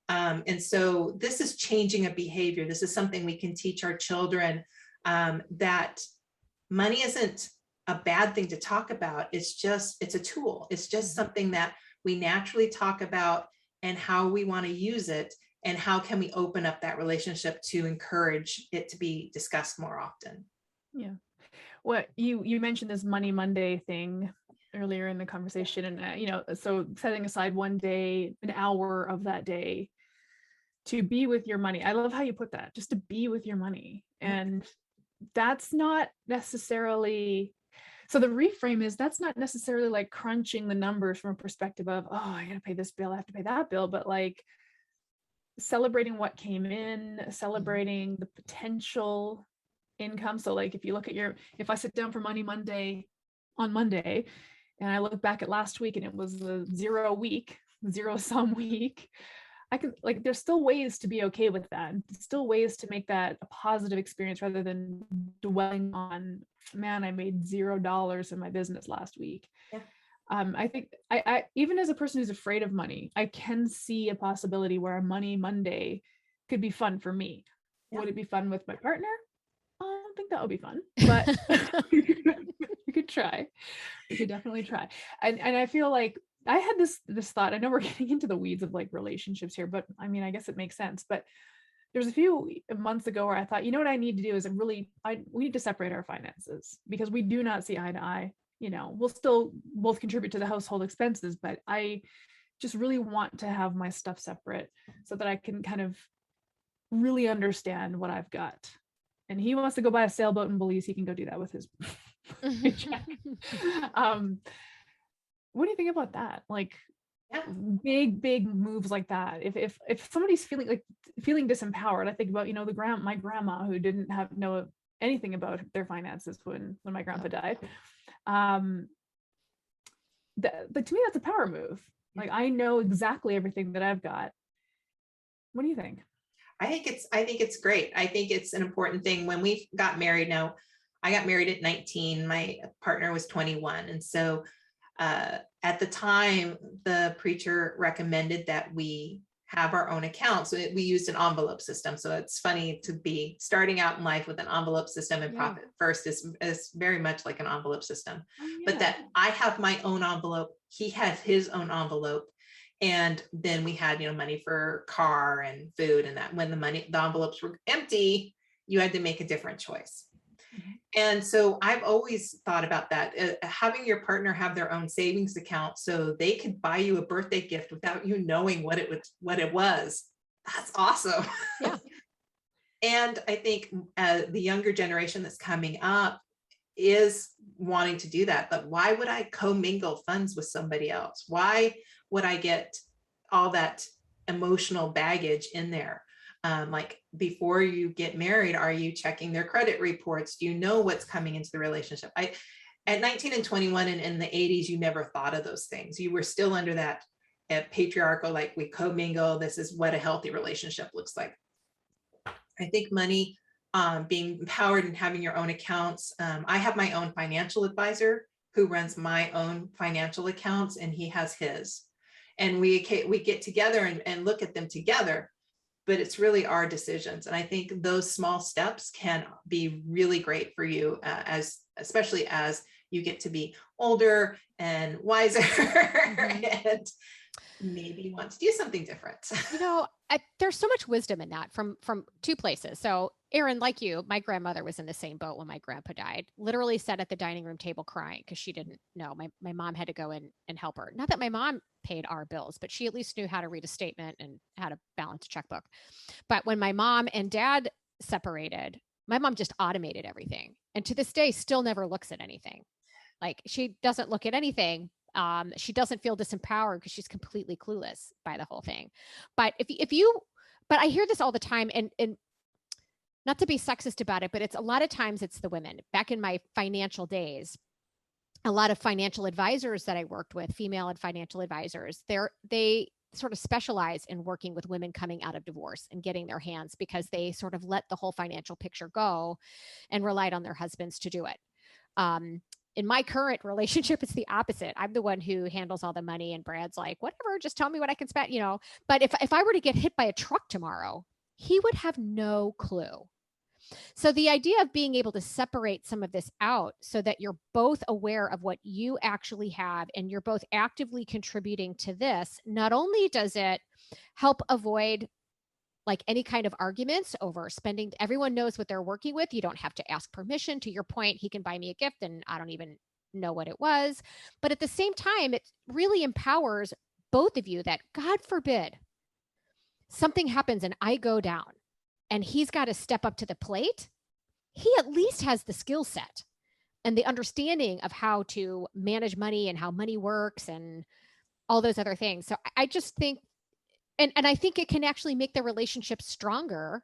And so this is changing a behavior. This is something we can teach our children, that money isn't a bad thing to talk about. It's a tool. It's just something that we naturally talk about, and how we want to use it, and how can we open up that relationship to encourage it to be discussed more often. Yeah. What you mentioned this Money Monday thing earlier in the conversation, and so setting aside one day, an hour of that day to be with your money. I love how you put that, just to be with your money. And that's not necessarily, so the reframe is, that's not necessarily like crunching the numbers from a perspective of, oh, I gotta pay this bill, I have to pay that bill, but like celebrating what came in, celebrating the potential income. So like if you look at if I sit down for Money Monday on Monday, and I look back at last week and it was a zero sum week, I can, like, there's still ways to be okay with that. Still ways to make that a positive experience, rather than dwelling on, man, I made $0 in my business last week. Yeah. I think I even as a person who's afraid of money, I can see a possibility where a Money Monday could be fun for me. Yeah. Would it be fun with my partner? I don't think that would be fun, but we could try. We could definitely try. And I feel like I had this thought. I know we're getting into the weeds of like relationships here, but I mean, I guess it makes sense. But there's a few months ago where I thought, what I need to do is we need to separate our finances, because we do not see eye to eye. We'll still both contribute to the household expenses, but I just really want to have my stuff separate so that I can kind of really understand what I've got. And he wants to go buy a sailboat in Belize. He can go do that with his paycheck. What do you think about that? Like, yeah, big moves like that. If somebody's feeling disempowered, I think about, my grandma, who didn't know anything about their finances when my grandpa died. But to me, that's a power move. Like, I know exactly everything that I've got. What do you think? I think it's great. I think it's an important thing. When we got married, now I got married at 19, my partner was 21. And so at the time, the preacher recommended that we have our own account. So we used an envelope system. So it's funny to be starting out in life with an envelope system, and Profit First is very much like an envelope system. But that I have my own envelope, he has his own envelope. And then we had, money for car and food, and that when the envelopes were empty, you had to make a different choice. And so I've always thought about that, having your partner have their own savings account so they could buy you a birthday gift without you knowing what it was. That's awesome. Yeah. And I think the younger generation that's coming up is wanting to do that. But why would I commingle funds with somebody else? Why would I get all that emotional baggage in there? Like before you get married, are you checking their credit reports? Do you know what's coming into the relationship? At 19 and 21 and in the 80s, you never thought of those things. You were still under that patriarchal, like we commingle. This is what a healthy relationship looks like. I think money, being empowered and having your own accounts. I have my own financial advisor who runs my own financial accounts, and he has his. And we get together and look at them together, but it's really our decisions. And I think those small steps can be really great for you, especially as you get to be older and wiser and maybe want to do something different. There's so much wisdom in that from two places. So Erin, like you, my grandmother was in the same boat when my grandpa died, literally sat at the dining room table crying because she didn't know. My mom had to go in and help her. Not that my mom paid our bills, but she at least knew how to read a statement and how to balance a checkbook. But when my mom and dad separated, my mom just automated everything. And to this day, still never looks at anything. Like she doesn't look at anything. She doesn't feel disempowered because she's completely clueless by the whole thing. But but I hear this all the time, and not to be sexist about it, but it's a lot of times it's the women. Back in my financial days, a lot of financial advisors that I worked with, female and financial advisors, they sort of specialize in working with women coming out of divorce and getting their hands, because they sort of let the whole financial picture go and relied on their husbands to do it. In my current relationship, it's the opposite. I'm the one who handles all the money, and Brad's like, whatever, just tell me what I can spend, But if I were to get hit by a truck tomorrow, he would have no clue. So the idea of being able to separate some of this out so that you're both aware of what you actually have and you're both actively contributing to this, not only does it help avoid like any kind of arguments over spending. Everyone knows what they're working with. You don't have to ask permission. To your point, he can buy me a gift and I don't even know what it was. But at the same time, it really empowers both of you that, God forbid, something happens and I go down and he's got to step up to the plate. He at least has the skill set and the understanding of how to manage money and how money works and all those other things. So I just think, and I think it can actually make the relationship stronger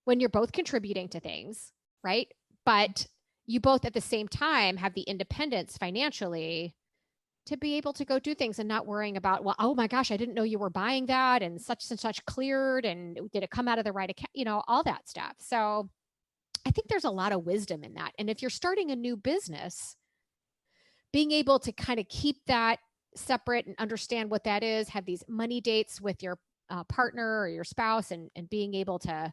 when you're both contributing to things, right? But you both at the same time have the independence financially to be able to go do things and not worrying about, well, oh my gosh, I didn't know you were buying that and such cleared, and did it come out of the right account, all that stuff. So I think there's a lot of wisdom in that. And if you're starting a new business, being able to kind of keep that separate and understand what that is, have these money dates with your partner or your spouse, and being able to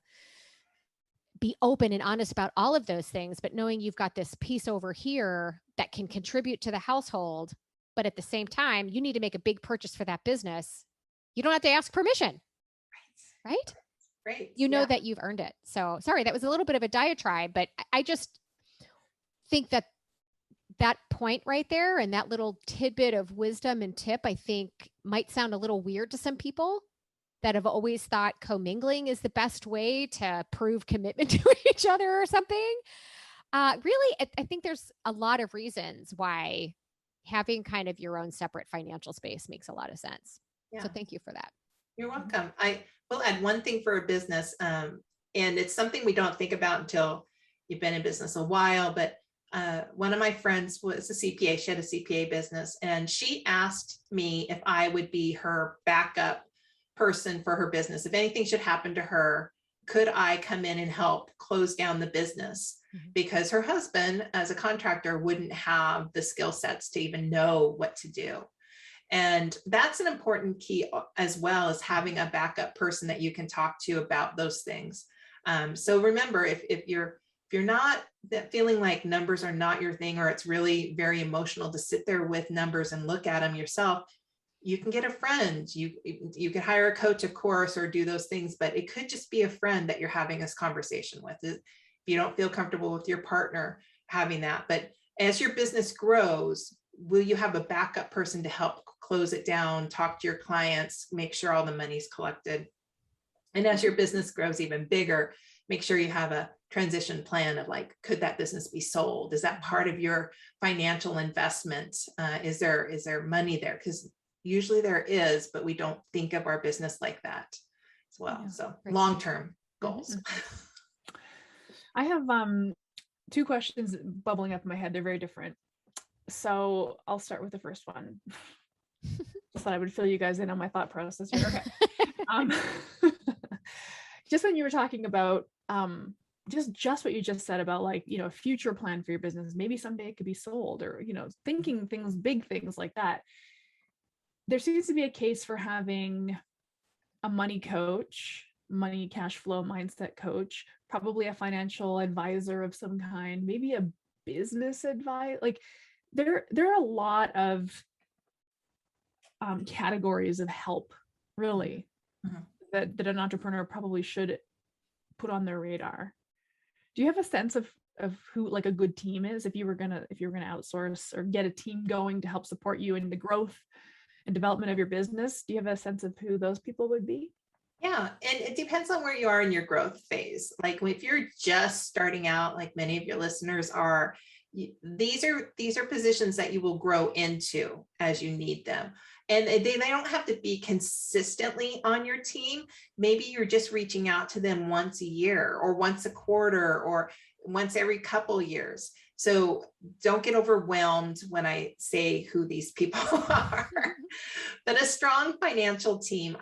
be open and honest about all of those things, but knowing you've got this piece over here that can contribute to the household, but at the same time, you need to make a big purchase for that business. You don't have to ask permission, right? Right. You know that you've earned it. So sorry, that was a little bit of a diatribe, but I just think that point right there and that little tidbit of wisdom and tip, I think might sound a little weird to some people that have always thought commingling is the best way to prove commitment to each other or something. Really, I think there's a lot of reasons why having kind of your own separate financial space makes a lot of sense. Yeah. So thank you for that. You're welcome. I will add one thing for a business, and it's something we don't think about until you've been in business a while, but one of my friends was a CPA. She had a CPA business, and she asked me if I would be her backup person for her business. If anything should happen to her, could I come in and help close down the business? Mm-hmm. Because her husband, as a contractor, wouldn't have the skill sets to even know what to do. And that's an important key as well, as having a backup person that you can talk to about those things. So remember, if you're not feeling like numbers are not your thing, or it's really very emotional to sit there with numbers and look at them yourself, you can get a friend. You can hire a coach, of course, or do those things, but it could just be a friend that you're having this conversation with. If you don't feel comfortable with your partner having that, but as your business grows, will you have a backup person to help close it down, talk to your clients, make sure all the money's collected? And as your business grows even bigger, make sure you have a transition plan of like, could that business be sold? Is that part of your financial investment? Is there money there? Because usually there is, but we don't think of our business like that as well. Yeah. So Right. long-term goals. I have 2 questions bubbling up in my head. They're very different. So I'll start with the first one. Just thought I would fill you guys in on my thought process here. Okay. Just when you were talking about just what you just said about, like, you know, a future plan for your business, maybe someday it could be sold, or, you know, thinking things, big things like that. There seems to be a case for having a money coach, money cash flow mindset coach, probably a financial advisor of some kind, maybe a business advice. Like there are a lot of categories of help, really, that an entrepreneur probably should put on their radar. Do you have a sense of who, like, a good team is, if you were gonna outsource or get a team going to help support you in the growth and development of your business? Do you have a sense of who those people would be? Yeah, and it depends on where you are in your growth phase. Like if you're just starting out, like many of your listeners are, these are positions that you will grow into as you need them. And they don't have to be consistently on your team. Maybe you're just reaching out to them once a year or once a quarter or once every couple years. So don't get overwhelmed when I say who these people are. But a strong financial team.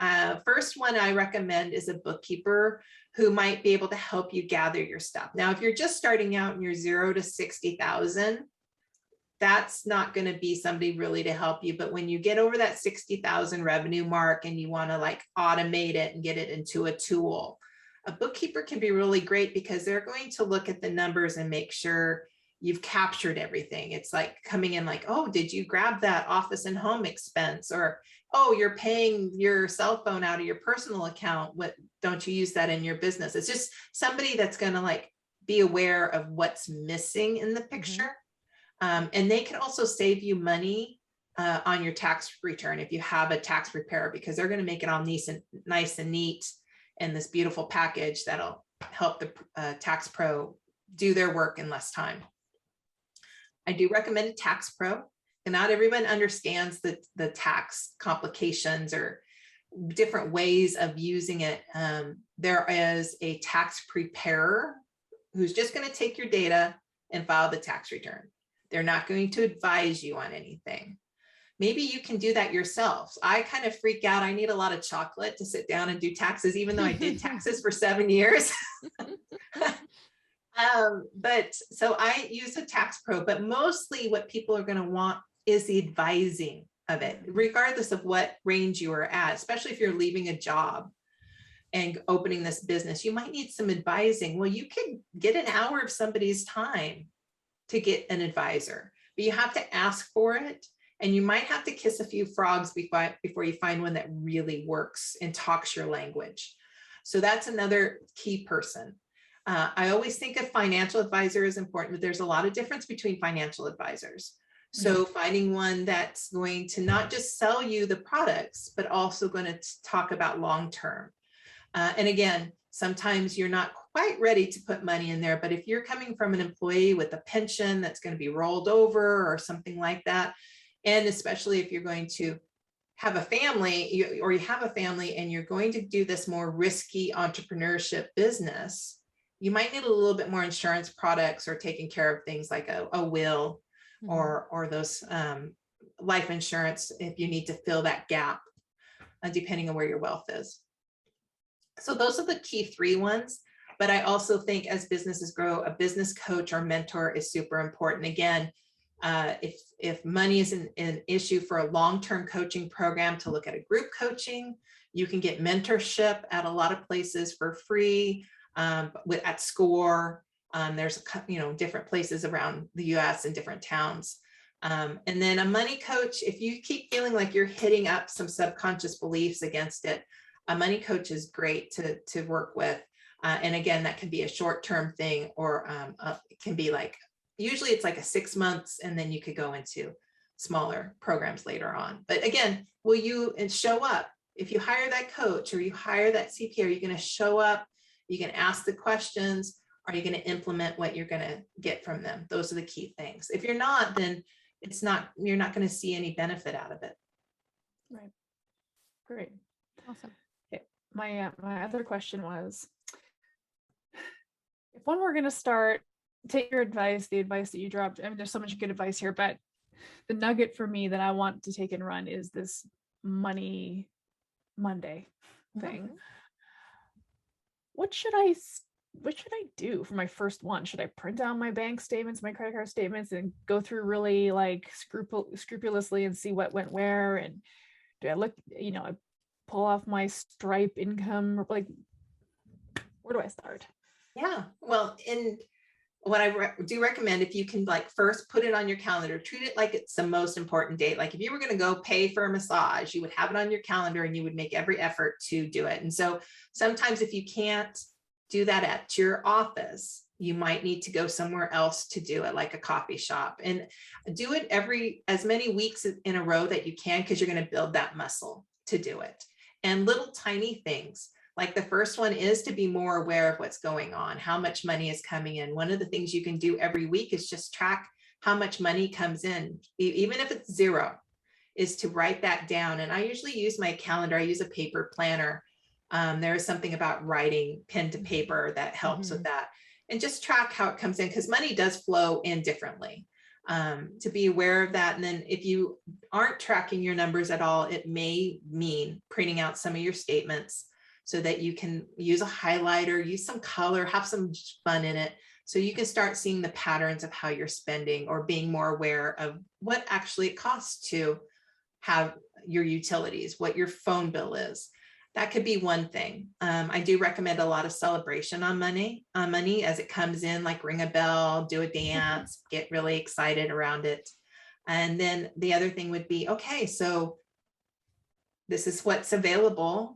First one I recommend is a bookkeeper who might be able to help you gather your stuff. Now, if you're just starting out and you're 0 to 60,000, that's not going to be somebody really to help you. But when you get over that 60,000 revenue mark and you want to like automate it and get it into a tool, a bookkeeper can be really great because they're going to look at the numbers and make sure you've captured everything. It's like coming in like, oh, did you grab that office and home expense? Or, oh, you're paying your cell phone out of your personal account. What, don't you use that in your business? It's just somebody that's going to like be aware of what's missing in the picture. And they can also save you money on your tax return if you have a tax preparer, because they're going to make it all nice and neat in this beautiful package that'll help the tax pro do their work in less time. I do recommend a tax pro, and not everyone understands the tax complications or different ways of using it. There is a tax preparer who's just going to take your data and file the tax return. They're not going to advise you on anything. Maybe you can do that yourself. I kind of freak out. I need a lot of chocolate to sit down and do taxes, even though I did taxes for 7 years. But so I use a tax pro, but mostly what people are going to want is the advising of it, regardless of what range you are at, especially if you're leaving a job and opening this business, you might need some advising. Well, you can get an hour of somebody's time to get an advisor, but you have to ask for it. And you might have to kiss a few frogs before you find one that really works and talks your language. So that's another key person. I always think a financial advisor is important, but there's a lot of difference between financial advisors. So finding one that's going to not just sell you the products, but also going to talk about long-term. And again, sometimes you're not quite ready to put money in there, but if you're coming from an employee with a pension that's going to be rolled over or something like that, and especially if you're going to have a family you have a family and you're going to do this more risky entrepreneurship business, you might need a little bit more insurance products or taking care of things like a will or those life insurance if you need to fill that gap, depending on where your wealth is. So those are the key 3 ones. But I also think as businesses grow, a business coach or mentor is super important. Again, if money is an issue for a long-term coaching program, to look at a group coaching. You can get mentorship at a lot of places for free, at SCORE. There's different places around the US and different towns. And then a money coach, if you keep feeling like you're hitting up some subconscious beliefs against it, a money coach is great to work with. And again, that can be a short-term thing, or it can be like, usually it's like a 6 months, and then you could go into smaller programs later on. But again, will you show up? If you hire that coach or you hire that CPA, are you going to show up? You can ask the questions. Are you going to implement what you're going to get from them? Those are the key things. If you're not, then you're not going to see any benefit out of it. Right. Great. Awesome. Okay. My other question was, if one were going to start, take your advice, the advice that you dropped. I mean, there's so much good advice here, but the nugget for me that I want to take and run is this Money Monday thing. Mm-hmm. What should I do for my first one? Should I print out my bank statements, my credit card statements, and go through really like scrupulously and see what went where? And do I look, I pull off my Stripe income? Like, where do I start? Yeah. Well, and what I do recommend, if you can like first put it on your calendar, treat it like it's the most important date. Like if you were going to go pay for a massage, you would have it on your calendar and you would make every effort to do it. And so sometimes if you can't do that at your office, you might need to go somewhere else to do it, like a coffee shop, and do it as many weeks in a row that you can, because you're going to build that muscle to do it. And little tiny things. Like the first one is to be more aware of what's going on, how much money is coming in. One of the things you can do every week is just track how much money comes in, even if it's zero, is to write that down. And I usually use my calendar. I use a paper planner. There is something about writing pen to paper that helps with that. And just track how it comes in, because money does flow in differently. To be aware of that. And then if you aren't tracking your numbers at all, it may mean printing out some of your statements so that you can use a highlighter, use some color, have some fun in it. So you can start seeing the patterns of how you're spending, or being more aware of what actually it costs to have your utilities, what your phone bill is. That could be one thing. I do recommend a lot of celebration on money as it comes in, like ring a bell, do a dance, get really excited around it. And then the other thing would be, okay, so this is what's available.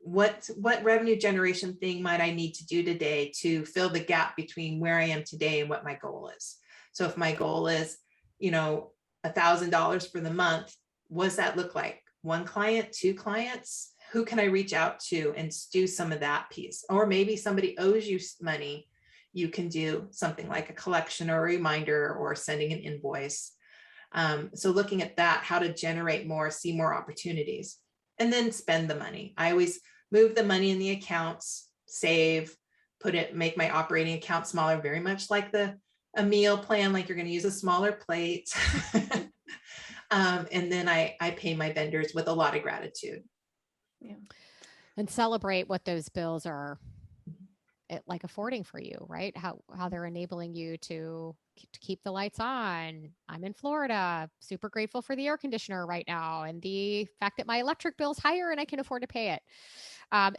What revenue generation thing might I need to do today to fill the gap between where I am today and what my goal is? So if my goal is, $1,000 for the month, what does that look like? One client, two clients? Who can I reach out to and do some of that piece? Or maybe somebody owes you money. You can do something like a collection or a reminder or sending an invoice. So looking at that, how to generate more, see more opportunities, and then spend the money. I always move the money in the accounts, save, make my operating account smaller, very much like a meal plan, like you're going to use a smaller plate. And then I pay my vendors with a lot of gratitude. Yeah. And celebrate what those bills are like affording for you, right? How they're enabling you to keep the lights on. I'm in Florida, super grateful for the air conditioner right now, and the fact that my electric bill's higher and I can afford to pay it.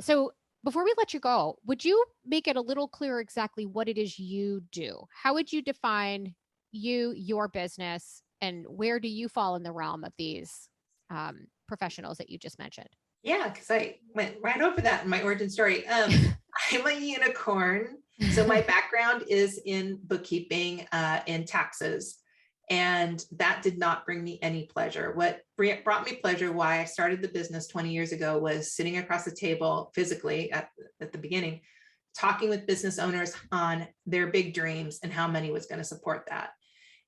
So before we let you go, would you make it a little clearer exactly what it is you do? How would you define your business, and where do you fall in the realm of these professionals that you just mentioned? Yeah, because I went right over that in my origin story. I'm a unicorn. So my background is in bookkeeping, in taxes, and that did not bring me any pleasure. What brought me pleasure, why I started the business 20 years ago, was sitting across the table physically at the beginning, talking with business owners on their big dreams and how money was going to support that.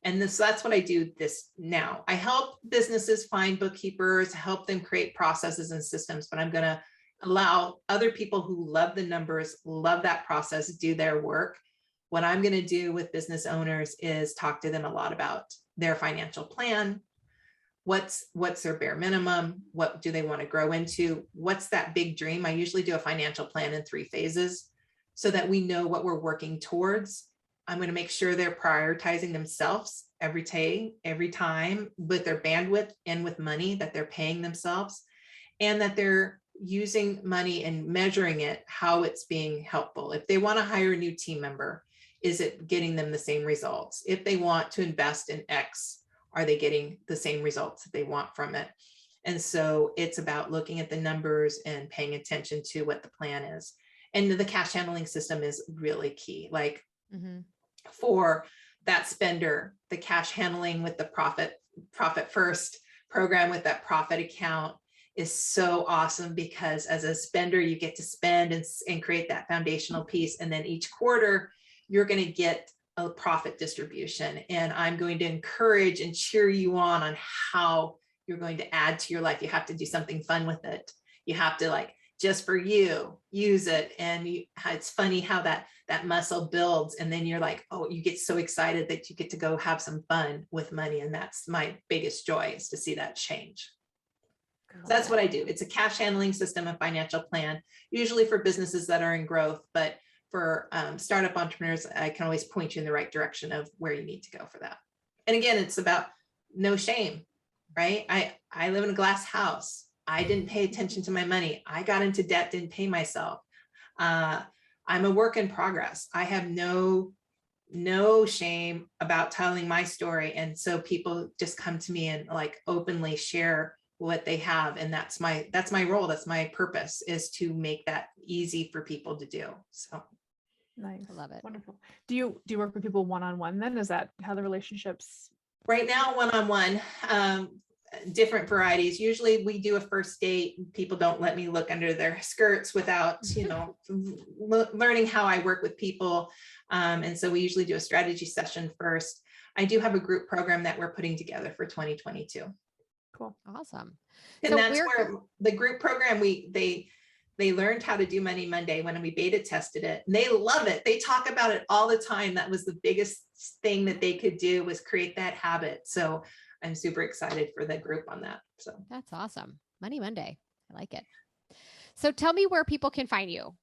And that's what I do this now. I help businesses find bookkeepers, help them create processes and systems, but I'm going to allow other people who love the numbers, love that process, do their work. What I'm going to do with business owners is talk to them a lot about their financial plan. What's their bare minimum? What do they want to grow into? What's that big dream? I usually do a financial plan in 3 phases so that we know what we're working towards. I'm going to make sure they're prioritizing themselves every time with their bandwidth and with money that they're paying themselves, and that they're using money and measuring it, how it's being helpful. If they want to hire a new team member, is it getting them the same results? If they want to invest in X, are they getting the same results that they want from it? And so it's about looking at the numbers and paying attention to what the plan is. And the cash handling system is really key. Like, for that spender, the cash handling with the profit first program with that profit account is so awesome, because as a spender, you get to spend and create that foundational piece. And then each quarter, you're going to get a profit distribution. And I'm going to encourage and cheer you on how you're going to add to your life. You have to do something fun with it. You have to, like, just for you, use it. And it's funny how that muscle builds. And then you're like, oh, you get so excited that you get to go have some fun with money. And that's my biggest joy, is to see that change. So that's what I do. It's a cash handling system and financial plan, usually for businesses that are in growth, but for startup entrepreneurs, I can always point you in the right direction of where you need to go for that. And again, it's about no shame, right? I live in a glass house. I didn't pay attention to my money. I got into debt, didn't pay myself. I'm a work in progress. I have no shame about telling my story. And so people just come to me and, like, openly share what they have. And that's my role. That's my purpose, is to make that easy for people to do. So nice. I love it. Wonderful. Do you work with people one-on-one then? Is that how the relationships? Right now, one-on-one, different varieties. Usually we do a first date. People don't let me look under their skirts without, learning how I work with people. And so we usually do a strategy session first. I do have a group program that we're putting together for 2022. Cool. Awesome. And So that's where the group program, they learned how to do Money Monday when we beta tested it, and they love it. They talk about it all the time. That was the biggest thing that they could do, was create that habit. So I'm super excited for the group on that. So that's awesome. Money Monday. I like it. So tell me where people can find you.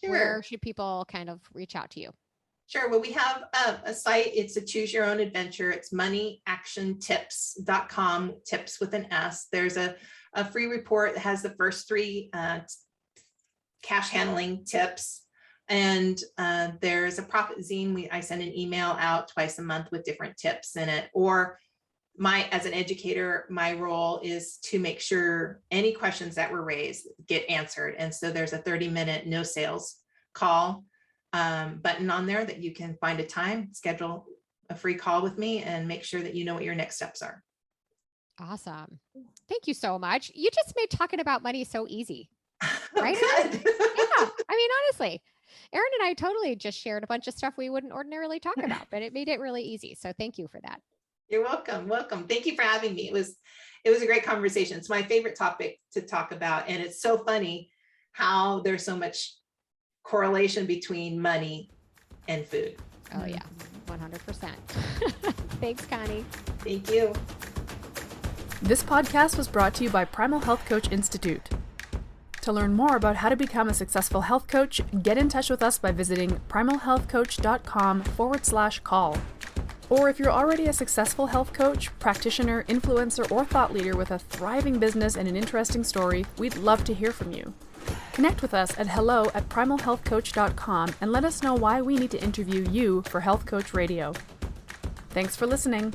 Sure. Where should people kind of reach out to you? Sure. Well, we have a site. It's a choose your own adventure. It's moneyactiontips.com, tips with an S. There's a free report that has the first 3 cash handling tips. And there's a profit zine. I send an email out twice a month with different tips in it. Or as an educator, my role is to make sure any questions that were raised get answered. And so there's a 30-minute no sales call button on there that you can find a time, schedule a free call with me, and make sure that you know what your next steps are. Awesome. Thank you so much. You just made talking about money so easy. Right? Good. Yeah. I mean, honestly, Erin and I totally just shared a bunch of stuff we wouldn't ordinarily talk about, but it made it really easy. So thank you for that. You're welcome. Welcome. Thank you for having me. It was a great conversation. It's my favorite topic to talk about. And it's so funny how there's so much correlation between money and food. Oh yeah, 100%. Thanks, Connie. Thank you. This podcast was brought to you by Primal Health Coach Institute. To learn more about how to become a successful health coach, get in touch with us by visiting primalhealthcoach.com/call. Or if you're already a successful health coach, practitioner, influencer, or thought leader with a thriving business and an interesting story, we'd love to hear from you. Connect with us at hello@primalhealthcoach.com and let us know why we need to interview you for Health Coach Radio. Thanks for listening.